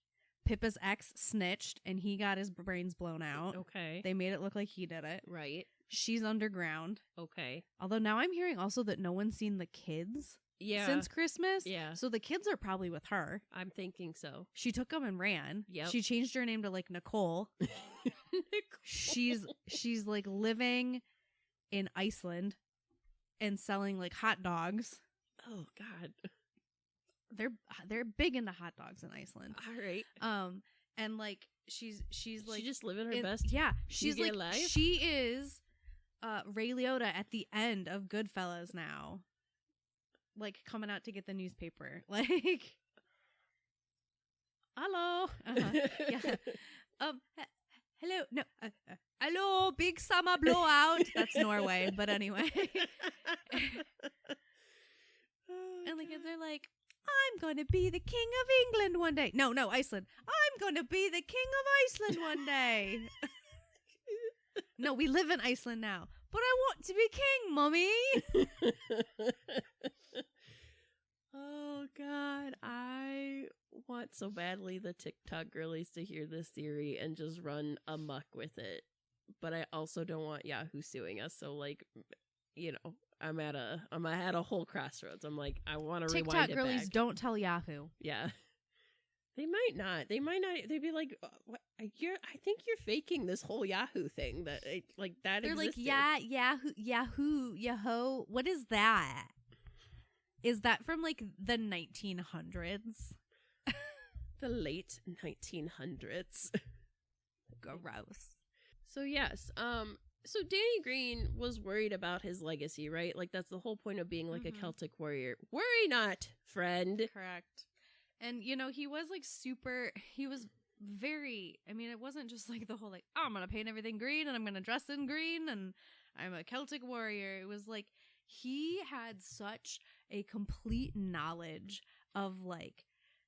Pippa's ex snitched, and he got his brains blown out. Okay. They made it look like he did it. Right. She's underground. Okay. Although now I'm hearing also that no one's seen the kids since Christmas. Yeah. So the kids are probably with her. I'm thinking so. She took them and ran. Yep. She changed her name to like Nicole. She's like living in Iceland and selling like hot dogs. Oh God. They're big into hot dogs in Iceland. All right. And like she's like she just living her best. Yeah, she's like life? She is Ray Liotta at the end of Goodfellas now. Like coming out to get the newspaper. Like hello. Yeah. Hello. No. Hello, big summer blowout. That's Norway, but anyway. And the kids are like, I'm going to be the king of England one day. No, Iceland. I'm going to be the king of Iceland one day. No, we live in Iceland now. But I want to be king, Mommy. Oh, God. I want so badly the TikTok girlies to hear this theory and just run amok with it. But I also don't want Yahoo suing us. So, like, I'm at a whole crossroads. I'm like, I want to rewind it back. TikTok girlies don't tell Yahoo. Yeah. They might not. They'd be like, what? I think you're faking this whole Yahoo thing that that They're existed. like, Yahoo. What is that? Is that from like the 1900s? The late 1900s. Gross. So yes, so Danny Greene was worried about his legacy, right? Like that's the whole point of being like a Celtic warrior. Worry not, friend. Correct. And he was like he was very, I mean, it wasn't just like the whole like, oh, I'm gonna paint everything green and I'm gonna dress in green and I'm a Celtic warrior. It was like he had such a complete knowledge of like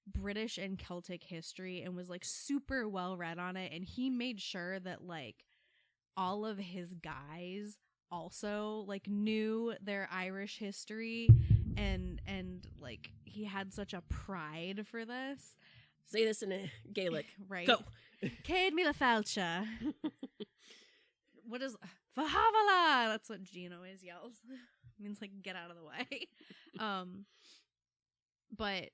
British and Celtic history and was like super well read on it, and he made sure that like all of his guys also like knew their Irish history, and like he had such a pride for this. Say this in a Gaelic. Right. Go. Céad Míle Fáilte. What is Fahavala? That's what Gene always yells. It means like get out of the way. But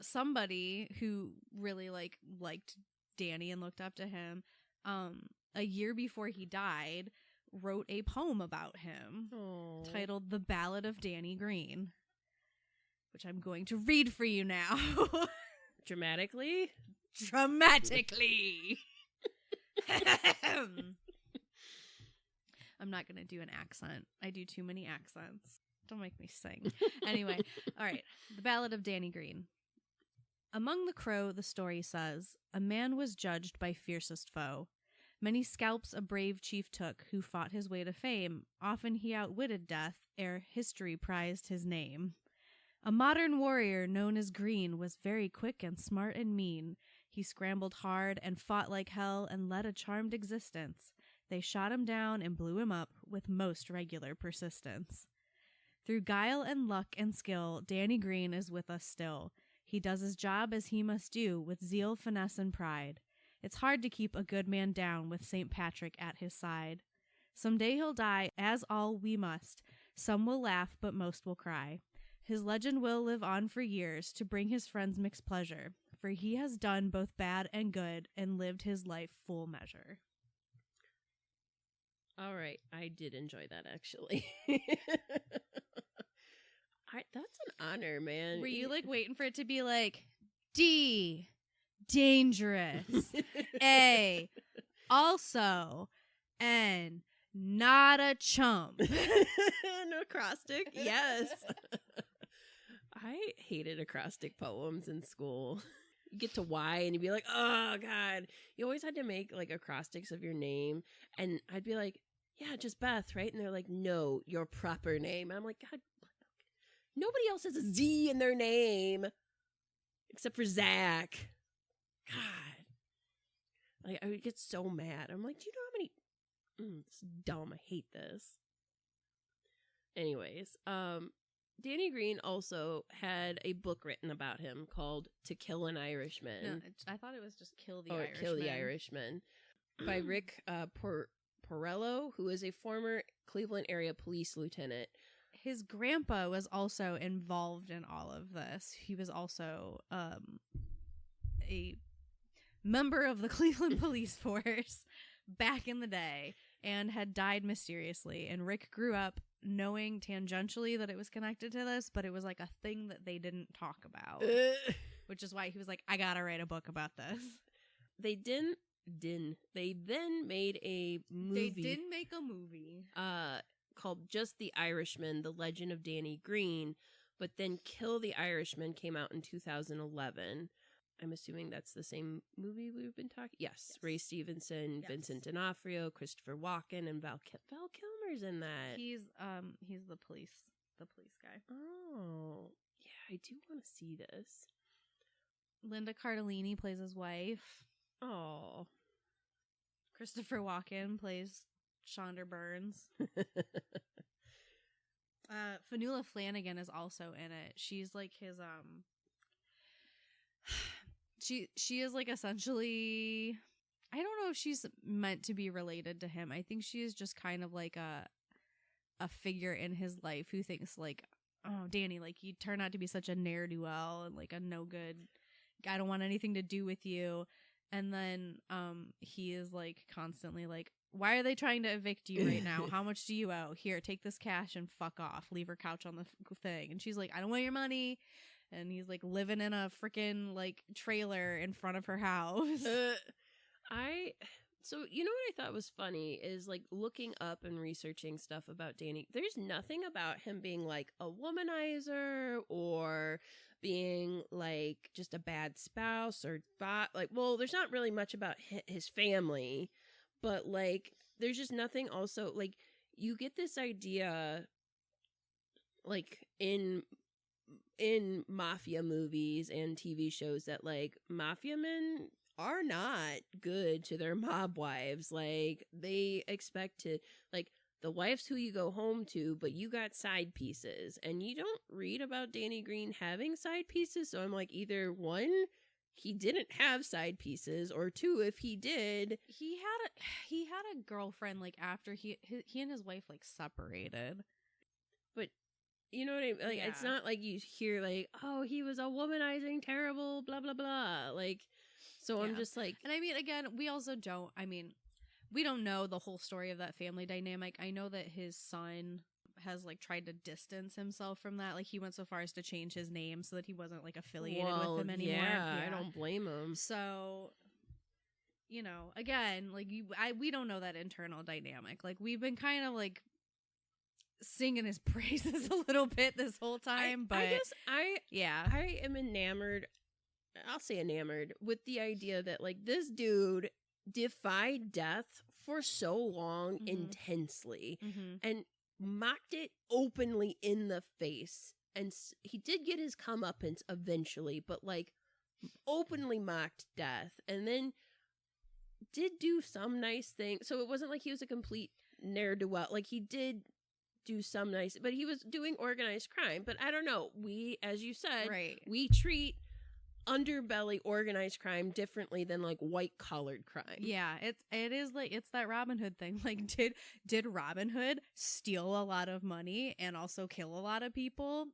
somebody who really liked Danny and looked up to him, a year before he died, wrote a poem about him. Aww. Titled "The Ballad of Danny Greene," which I'm going to read for you now. Dramatically. I'm not going to do an accent. I do too many accents. Don't make me sing. Anyway, all right. The Ballad of Danny Greene. Among the crow, the story says, a man was judged by fiercest foe. Many scalps a brave chief took, who fought his way to fame. Often he outwitted death, ere history prized his name. A modern warrior known as Greene was very quick and smart and mean. He scrambled hard and fought like hell and led a charmed existence. They shot him down and blew him up with most regular persistence. Through guile and luck and skill, Danny Greene is with us still. He does his job as he must do, with zeal, finesse, and pride. It's hard to keep a good man down with St. Patrick at his side. Someday he'll die, as all we must. Some will laugh, but most will cry. His legend will live on for years to bring his friends mixed pleasure. for he has done both bad and good and lived his life full measure. All right. I did enjoy that, actually. That's an honor, man. Were you like waiting for it to be like D, dangerous, A, also, N, not a chump. An acrostic? Yes. I hated acrostic poems in school. You get to Y and you'd be like, oh, God. You always had to make like acrostics of your name. And I'd be like, yeah, just Beth, right? And they're like, no, your proper name. And I'm like, God, nobody else has a Z in their name except for Zach. God. Like, I would get so mad. I'm like, do you know how many... this is dumb. I hate this. Anyways, Danny Greene also had a book written about him called To Kill an Irishman. No, I thought it was just Kill the Irishman. Kill the Irishman. By Rick Porrello, who is a former Cleveland area police lieutenant. His grandpa was also involved in all of this. He was also a member of the Cleveland police force back in the day and had died mysteriously. And Rick grew up knowing tangentially that it was connected to this, but it was like a thing that they didn't talk about, which is why he was like, I gotta write a book about this. They then made a movie. They did make a movie called Just the Irishman, The Legend of Danny Greene, but then Kill the Irishman came out in 2011. I'm assuming that's the same movie we've been talking. Yes, Ray Stevenson, yes. Vincent D'Onofrio, Christopher Walken, and Val Kilmer's in that. He's the police guy. Oh, yeah, I do want to see this. Linda Cardellini plays his wife. Oh, Christopher Walken plays Shonda Burns. Fanula Flanagan is also in it. She's like his She is like essentially, I don't know if she's meant to be related to him. I think she is just kind of like a figure in his life who thinks like, oh, Danny, like you turn out to be such a ne'er-do-well and like a no good. I don't want anything to do with you. And then he is like constantly like, why are they trying to evict you right now? How much do you owe? Here, take this cash and fuck off. Leave her couch on the thing. And she's like, I don't want your money. And he's like living in a freaking like trailer in front of her house. So you know what I thought was funny is like looking up and researching stuff about Danny. There's nothing about him being like a womanizer or being like just a bad spouse or well, there's not really much about his family, but like there's just nothing. Also, like you get this idea like in mafia movies and TV shows that like mafia men are not good to their mob wives. Like they expect to like the wife's who you go home to, but you got side pieces, and you don't read about Danny Greene having side pieces. So I'm like, either one, he didn't have side pieces, or two, if he did, he had a girlfriend like after he and his wife like separated. But you know what I mean? Like, yeah. It's not like you hear like, oh, he was a womanizing, terrible, blah, blah, blah. Like, so yeah. I'm just like... And I mean, again, we also don't... I mean, we don't know the whole story of that family dynamic. I know that his son has, like, tried to distance himself from that. Like, he went so far as to change his name so that he wasn't, like, affiliated with him anymore. Yeah, I don't blame him. So... You know, again, like, we don't know that internal dynamic. Like, we've been kind of, like... singing his praises a little bit this whole time, but I guess I am enamored. I'll say enamored with the idea that like this dude defied death for so long intensely and mocked it openly in the face, and he did get his comeuppance eventually, but like openly mocked death, and then did do some nice things. So it wasn't like he was a complete ne'er-do-well. Like he did do some nice, but he was doing organized crime. But I don't know, we, as you said, right, we treat underbelly organized crime differently than like white collared crime. Yeah, it is like, it's that Robin Hood thing. Like did Robin Hood steal a lot of money and also kill a lot of people?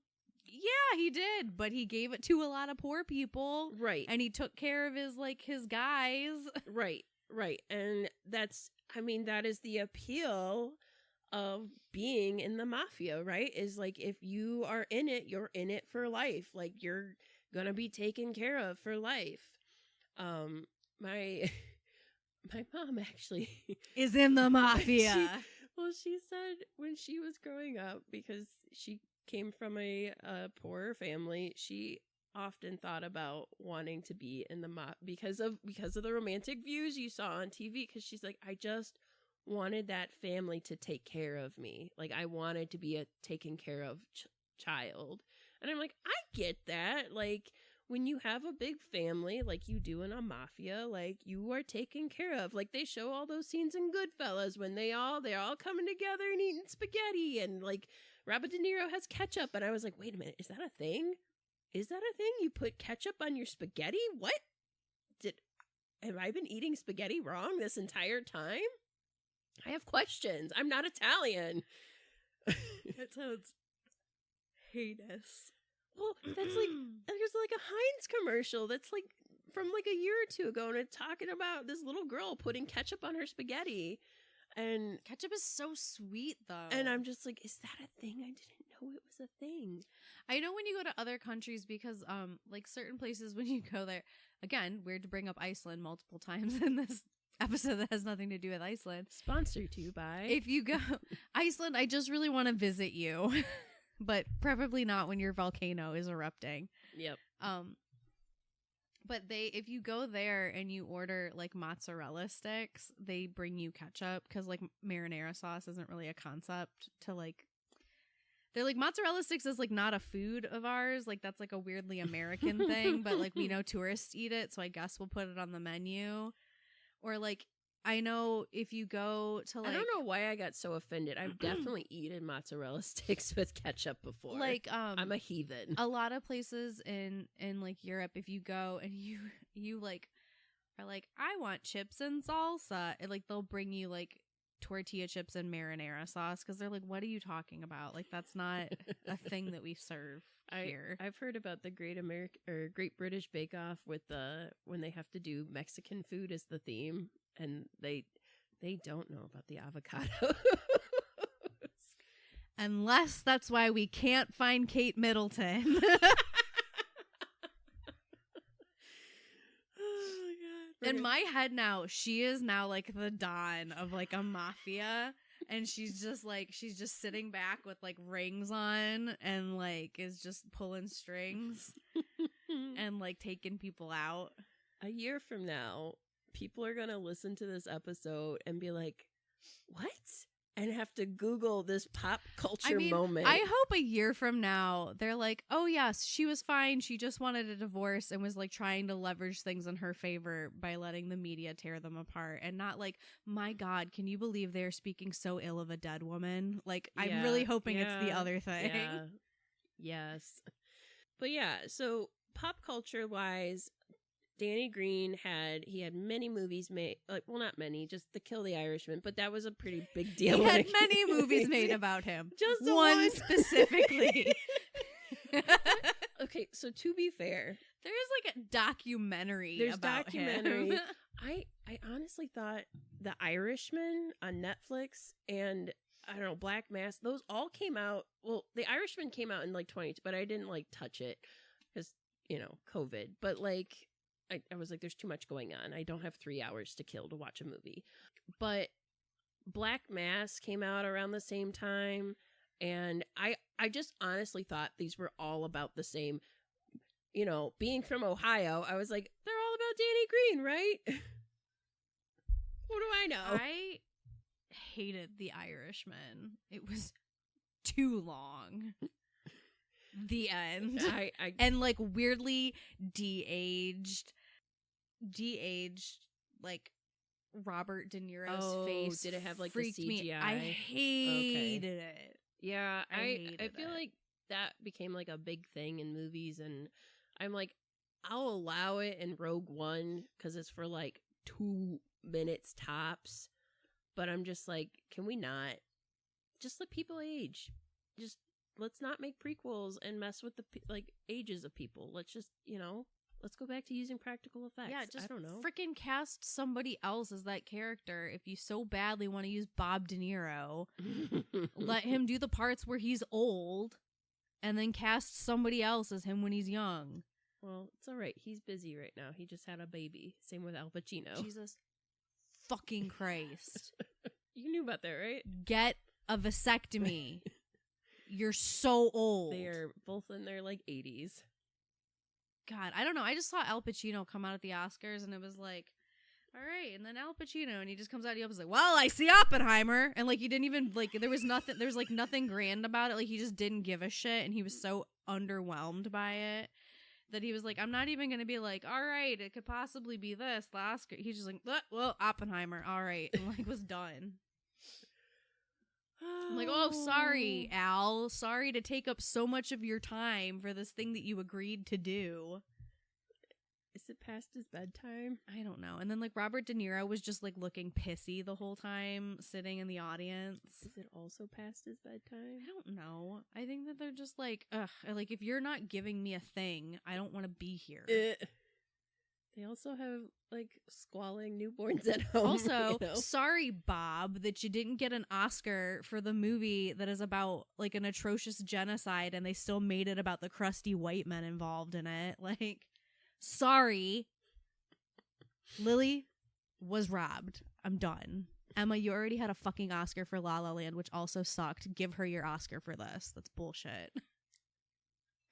Yeah, he did, but he gave it to a lot of poor people. Right. And he took care of his guys. Right. And that is the appeal of being in the mafia, right? Is like, if you are in it, you're in it for life. Like, you're gonna be taken care of for life. My mom actually is in the mafia. She said when she was growing up, because she came from a poorer family, she often thought about wanting to be in the because of the romantic views you saw on TV. Because she's like, I just wanted that family to take care of me. Like, I wanted to be a taken care of child. And I'm like, I get that. Like, when you have a big family like you do in a mafia, like, you are taken care of. Like, they show all those scenes in Goodfellas when they're all coming together and eating spaghetti, and like Robert De Niro has ketchup, and I was like, wait a minute, is that a thing? Is that a thing? You put ketchup on your spaghetti? What? Have I been eating spaghetti wrong this entire time? I have questions. I'm not Italian. That sounds heinous. Well, that's like, there's like a Heinz commercial that's like from like a year or two ago, and it's talking about this little girl putting ketchup on her spaghetti. And ketchup is so sweet, though. And I'm just like, is that a thing? I didn't know it was a thing. I know when you go to other countries, because like certain places when you go there, again, weird to bring up Iceland multiple times in this episode that has nothing to do with Iceland. Sponsored to by. If you go Iceland, I just really want to visit you. But preferably not when your volcano is erupting. Yep. But if you go there and you order like mozzarella sticks, they bring you ketchup, because like marinara sauce isn't really a concept to like. They're like, mozzarella sticks is like not a food of ours. Like, that's like a weirdly American thing, but like we know tourists eat it, so I guess we'll put it on the menu. Or like, I know if you go to like, I don't know why I got so offended. I've definitely eaten mozzarella sticks with ketchup before. Like, I'm a heathen. A lot of places in like Europe, if you go and you like are like, I want chips and salsa, and like they'll bring you like tortilla chips and marinara sauce, because they're like, what are you talking about? Like, that's not a thing that we serve here. I've heard about the Great British Bake Off with when they have to do Mexican food as the theme. And they don't know about the avocado. Unless that's why we can't find Kate Middleton. Oh my God. In my head now, she is now like the Don of like a mafia. And she's just sitting back with like rings on and like is just pulling strings and like taking people out. A year from now, people are going to listen to this episode and be like, what? And have to Google this pop culture moment. I hope a year from now, they're like, oh, yes, she was fine. She just wanted a divorce and was like trying to leverage things in her favor by letting the media tear them apart. And not like, my God, can you believe they're speaking so ill of a dead woman? Like, I'm really hoping it's the other thing. Yeah. Yes. But yeah, so pop culture wise, Danny Greene had many movies made, well, not many, just The Kill the Irishman, but that was a pretty big deal. He had many movies made about him. Just one specifically. Okay, so to be fair, there is like a documentary about him. I honestly thought The Irishman on Netflix and I don't know, Black Mass, those all came out. Well, The Irishman came out in like 20, but I didn't like touch it because, COVID. But like, I was like, there's too much going on. I don't have 3 hours to kill to watch a movie. But Black Mass came out around the same time. And I just honestly thought these were all about the same. Being from Ohio, I was like, they're all about Danny Greene, right? What do I know? I hated The Irishman. It was too long. The end. And like weirdly de-aged like Robert De Niro's face. Did it have like freaked the CGI? Me. I hated it. Yeah, I feel like that became like a big thing in movies, and I'm like, I'll allow it in Rogue One because it's for like 2 minutes tops, but I'm just like, can we not just let people age? Just let's not make prequels and mess with the like ages of people. Let's just, let's go back to using practical effects. Yeah, just I don't know. Freaking cast somebody else as that character. If you so badly want to use Bob De Niro, let him do the parts where he's old, and then cast somebody else as him when he's young. Well, it's all right. He's busy right now. He just had a baby. Same with Al Pacino. Jesus fucking Christ. You knew about that, right? Get a vasectomy. You're so old. They are both in their 80s. God, I don't know. I just saw Al Pacino come out at the Oscars, and it was like, all right. And then Al Pacino, and he just comes out, and he was like, well, I see Oppenheimer. And he didn't even, there was nothing grand about it. He just didn't give a shit, and he was so underwhelmed by it that he was like, I'm not even going to be like, all right, it could possibly be this, the Oscar. He's just like, well, Oppenheimer, all right. And was done. I'm like, oh, sorry, Al. Sorry to take up so much of your time for this thing that you agreed to do. Is it past his bedtime? I don't know. And then Robert De Niro was just looking pissy the whole time, sitting in the audience. Is it also past his bedtime? I don't know. I think that they're just ugh. If you're not giving me a thing, I don't want to be here. They also have squalling newborns at home. Also, sorry, Bob, that you didn't get an Oscar for the movie that is about an atrocious genocide, and they still made it about the crusty white men involved in it. Sorry. Lily was robbed. I'm done. Emma, you already had a fucking Oscar for La La Land, which also sucked. Give her your Oscar for this. That's bullshit.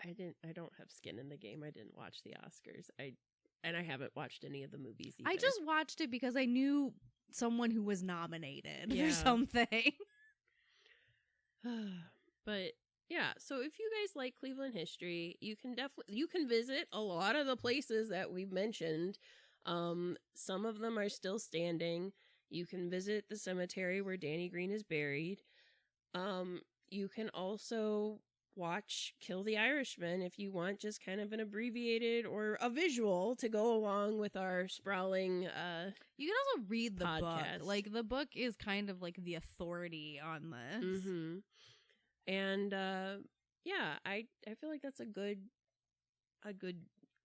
I don't have skin in the game. I didn't watch the Oscars. And I haven't watched any of the movies either. I just watched it because I knew someone who was nominated for something. But yeah, so if you guys like Cleveland history, you can visit a lot of the places that we've mentioned. Some of them are still standing. You can visit the cemetery where Danny Greene is buried. You can also watch Kill the Irishman if you want just kind of an abbreviated or a visual to go along with our sprawling you can also read the podcast. Book. The book is kind of the authority on this. Mm-hmm. And I feel like that's a good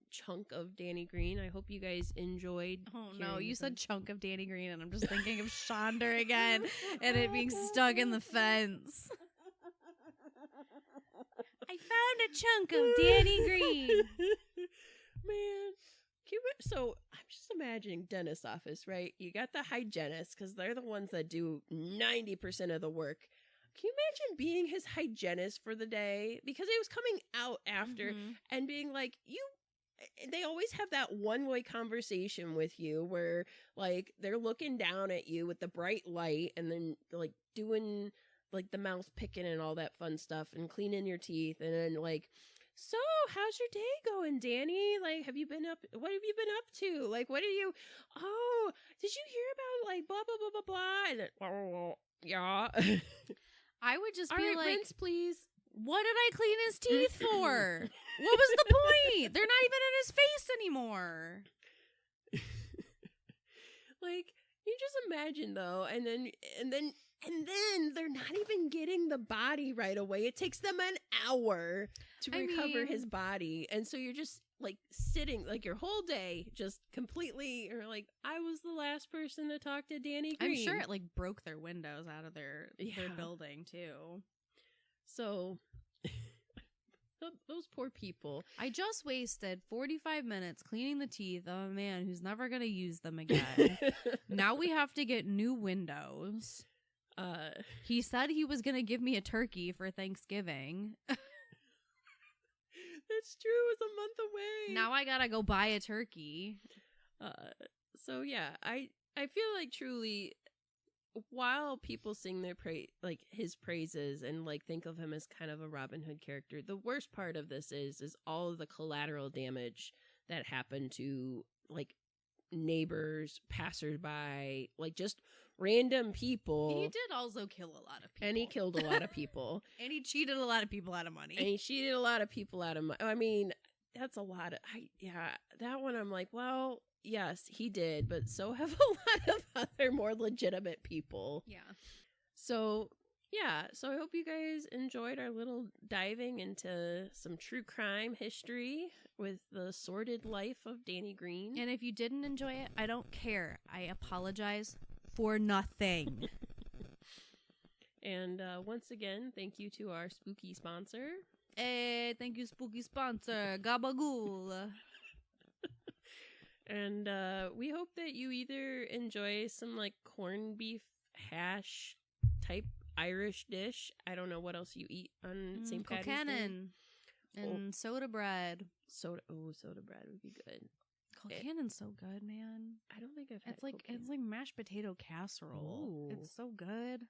chunk of Danny Greene. I hope you guys enjoyed. Oh no, you said chunk of Danny Greene, and I'm just thinking of Shonda again and it being stuck in the fence. I found a chunk of Danny Greene. Man, so I'm just imagining dentist's office, right? You got the hygienist because they're the ones that do 90% of the work. Can you imagine being his hygienist for the day? Because it was coming out after and being like, they always have that one-way conversation with you where they're looking down at you with the bright light and then doing the mouth picking and all that fun stuff and cleaning your teeth and then so how's your day going, Danny? What have you been up to? What are you, did you hear about blah blah blah blah blah? And then, yeah. I would just all be right, rinse, please. What did I clean his teeth for? What was the point? They're not even in his face anymore. You just imagine though, and then they're not even getting the body right away. It takes them an hour to recover his body. And so you're just sitting your whole day just completely, or I was the last person to talk to Danny Greene. I'm sure it broke their windows out of their building too. So those poor people. I just wasted 45 minutes cleaning the teeth of a man who's never going to use them again. Now we have to get new windows. He said he was going to give me a turkey for Thanksgiving. That's true. It's a month away. Now I got to go buy a turkey. So yeah, I feel truly, while people sing their his praises and think of him as kind of a Robin Hood character, the worst part of this is all of the collateral damage that happened to neighbors, passersby, just random people. He did also kill a lot of people. And he killed a lot of people. And he cheated a lot of people out of money. I mean, that's a lot of, that one I'm well, yes, he did, but so have a lot of other more legitimate people. Yeah. So yeah, so I hope you guys enjoyed our little diving into some true crime history with the sordid life of Danny Greene. And if you didn't enjoy it, I don't care. I apologize for nothing. And once again, thank you to our spooky sponsor. Hey, thank you, spooky sponsor, Gabagool. And we hope that you either enjoy some like corned beef hash type Irish dish. I don't know what else you eat on St. Patty's Day. Colcannon and soda bread. Soda bread would be good. Colcannon's so good, man. I don't think I've had It's like mashed potato casserole. Ooh. It's so good.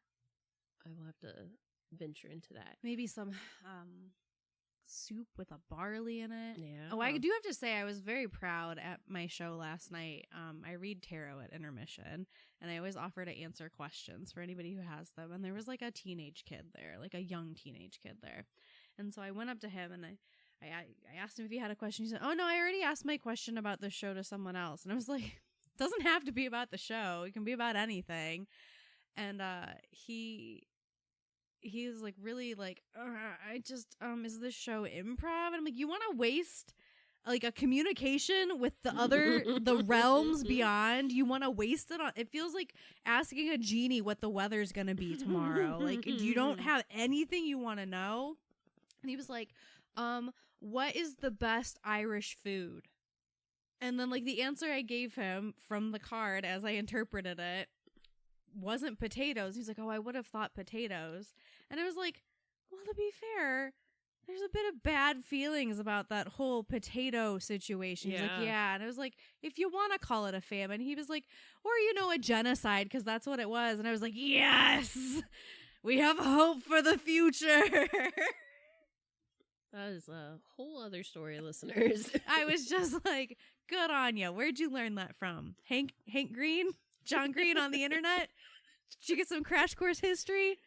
I will have to venture into that. Maybe some soup with a barley in it. Yeah. Oh, I do have to say I was very proud at my show last night. I read tarot at intermission, and I always offer to answer questions for anybody who has them. And there was like a teenage kid there, like a young teenage kid there. And so I went up to him and I asked him if he had a question. He said, "Oh no, I already asked my question about the show to someone else." And I was like, "It doesn't have to be about the show. It can be about anything." And he's like really like, I just is this show improv? And I'm like, you want to waste like a communication with the realms beyond? You want to waste it on? It feels like asking a genie what the weather's gonna be tomorrow. Like, you don't have anything you want to know. And he was like, what is the best Irish food? And then like the answer I gave him from the card as I interpreted it wasn't potatoes. He's like, oh, I would have thought potatoes. And I was like, well, to be fair, there's a bit of bad feelings about that whole potato situation. He's like, yeah. And I was like, if you want to call it a famine. He was like, or, a genocide, because that's what it was. And I was like, yes, we have hope for the future. That is a whole other story, listeners. I was just like, good on you. Where'd you learn that from? Hank Green? John Green on the internet? Did you get some crash course history?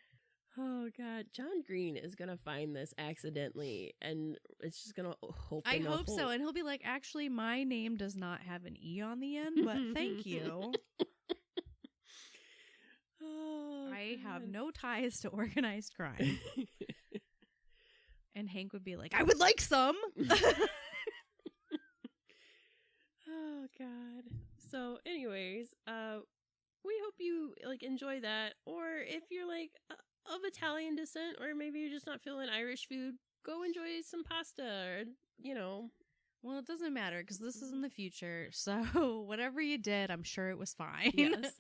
Oh God, John Green is gonna find this accidentally, and it's just gonna open. I hope so, and he'll be like, "Actually, my name does not have an E on the end, but thank you." I have no ties to organized crime. And Hank would be like, "I would like some." Oh God. So, anyways, we hope you enjoy that, or if you're of Italian descent, or maybe you're just not feeling Irish food, go enjoy some pasta, or Well, it doesn't matter because this is in the future. So whatever you did, I'm sure it was fine. Yes.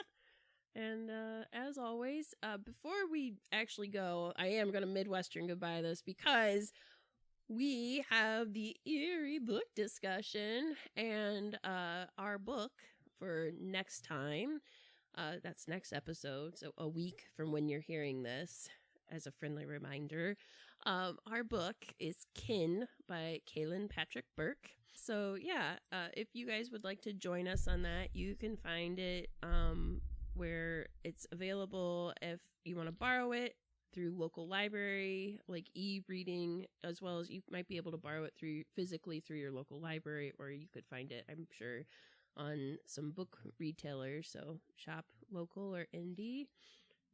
And as always, before we actually go, I am going to Midwestern goodbye this because we have the eerie book discussion, and our book for next time. That's next episode, so a week from when you're hearing this, as a friendly reminder. Our book is Kin by Kealan Patrick Burke. So yeah, if you guys would like to join us on that, you can find it where it's available if you want to borrow it through local library, like e-reading, as well as you might be able to borrow it physically through your local library, or you could find it, I'm sure, on some book retailers. So shop local or indie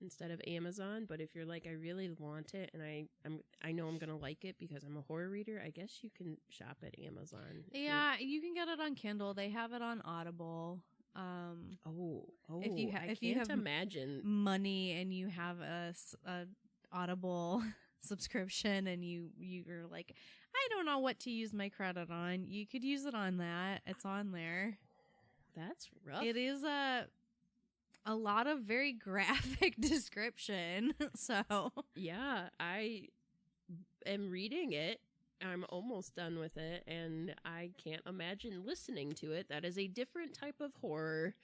instead of Amazon. But if you're like, I really want it and I know I'm gonna like it because I'm a horror reader, I guess you can shop at Amazon. Yeah, you can get it on Kindle. They have it on Audible. If you have imagine money and you have a Audible subscription and you're like, I don't know what to use my credit on, you could use it on that. It's on there. That's rough. It is a lot of very graphic description. So yeah, I am reading it. I'm almost done with it, and I can't imagine listening to it. That is a different type of horror,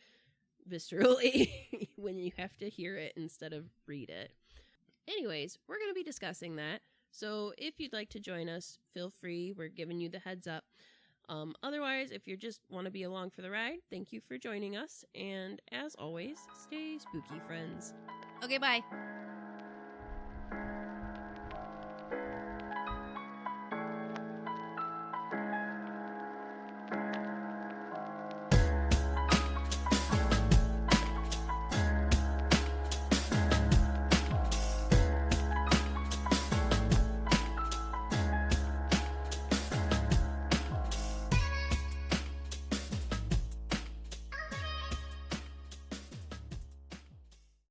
viscerally, when you have to hear it instead of read it. Anyways, we're going to be discussing that. So if you'd like to join us, feel free. We're giving you the heads up. Otherwise, if you just want to be along for the ride, thank you for joining us. And as always, stay spooky, friends. Okay, bye.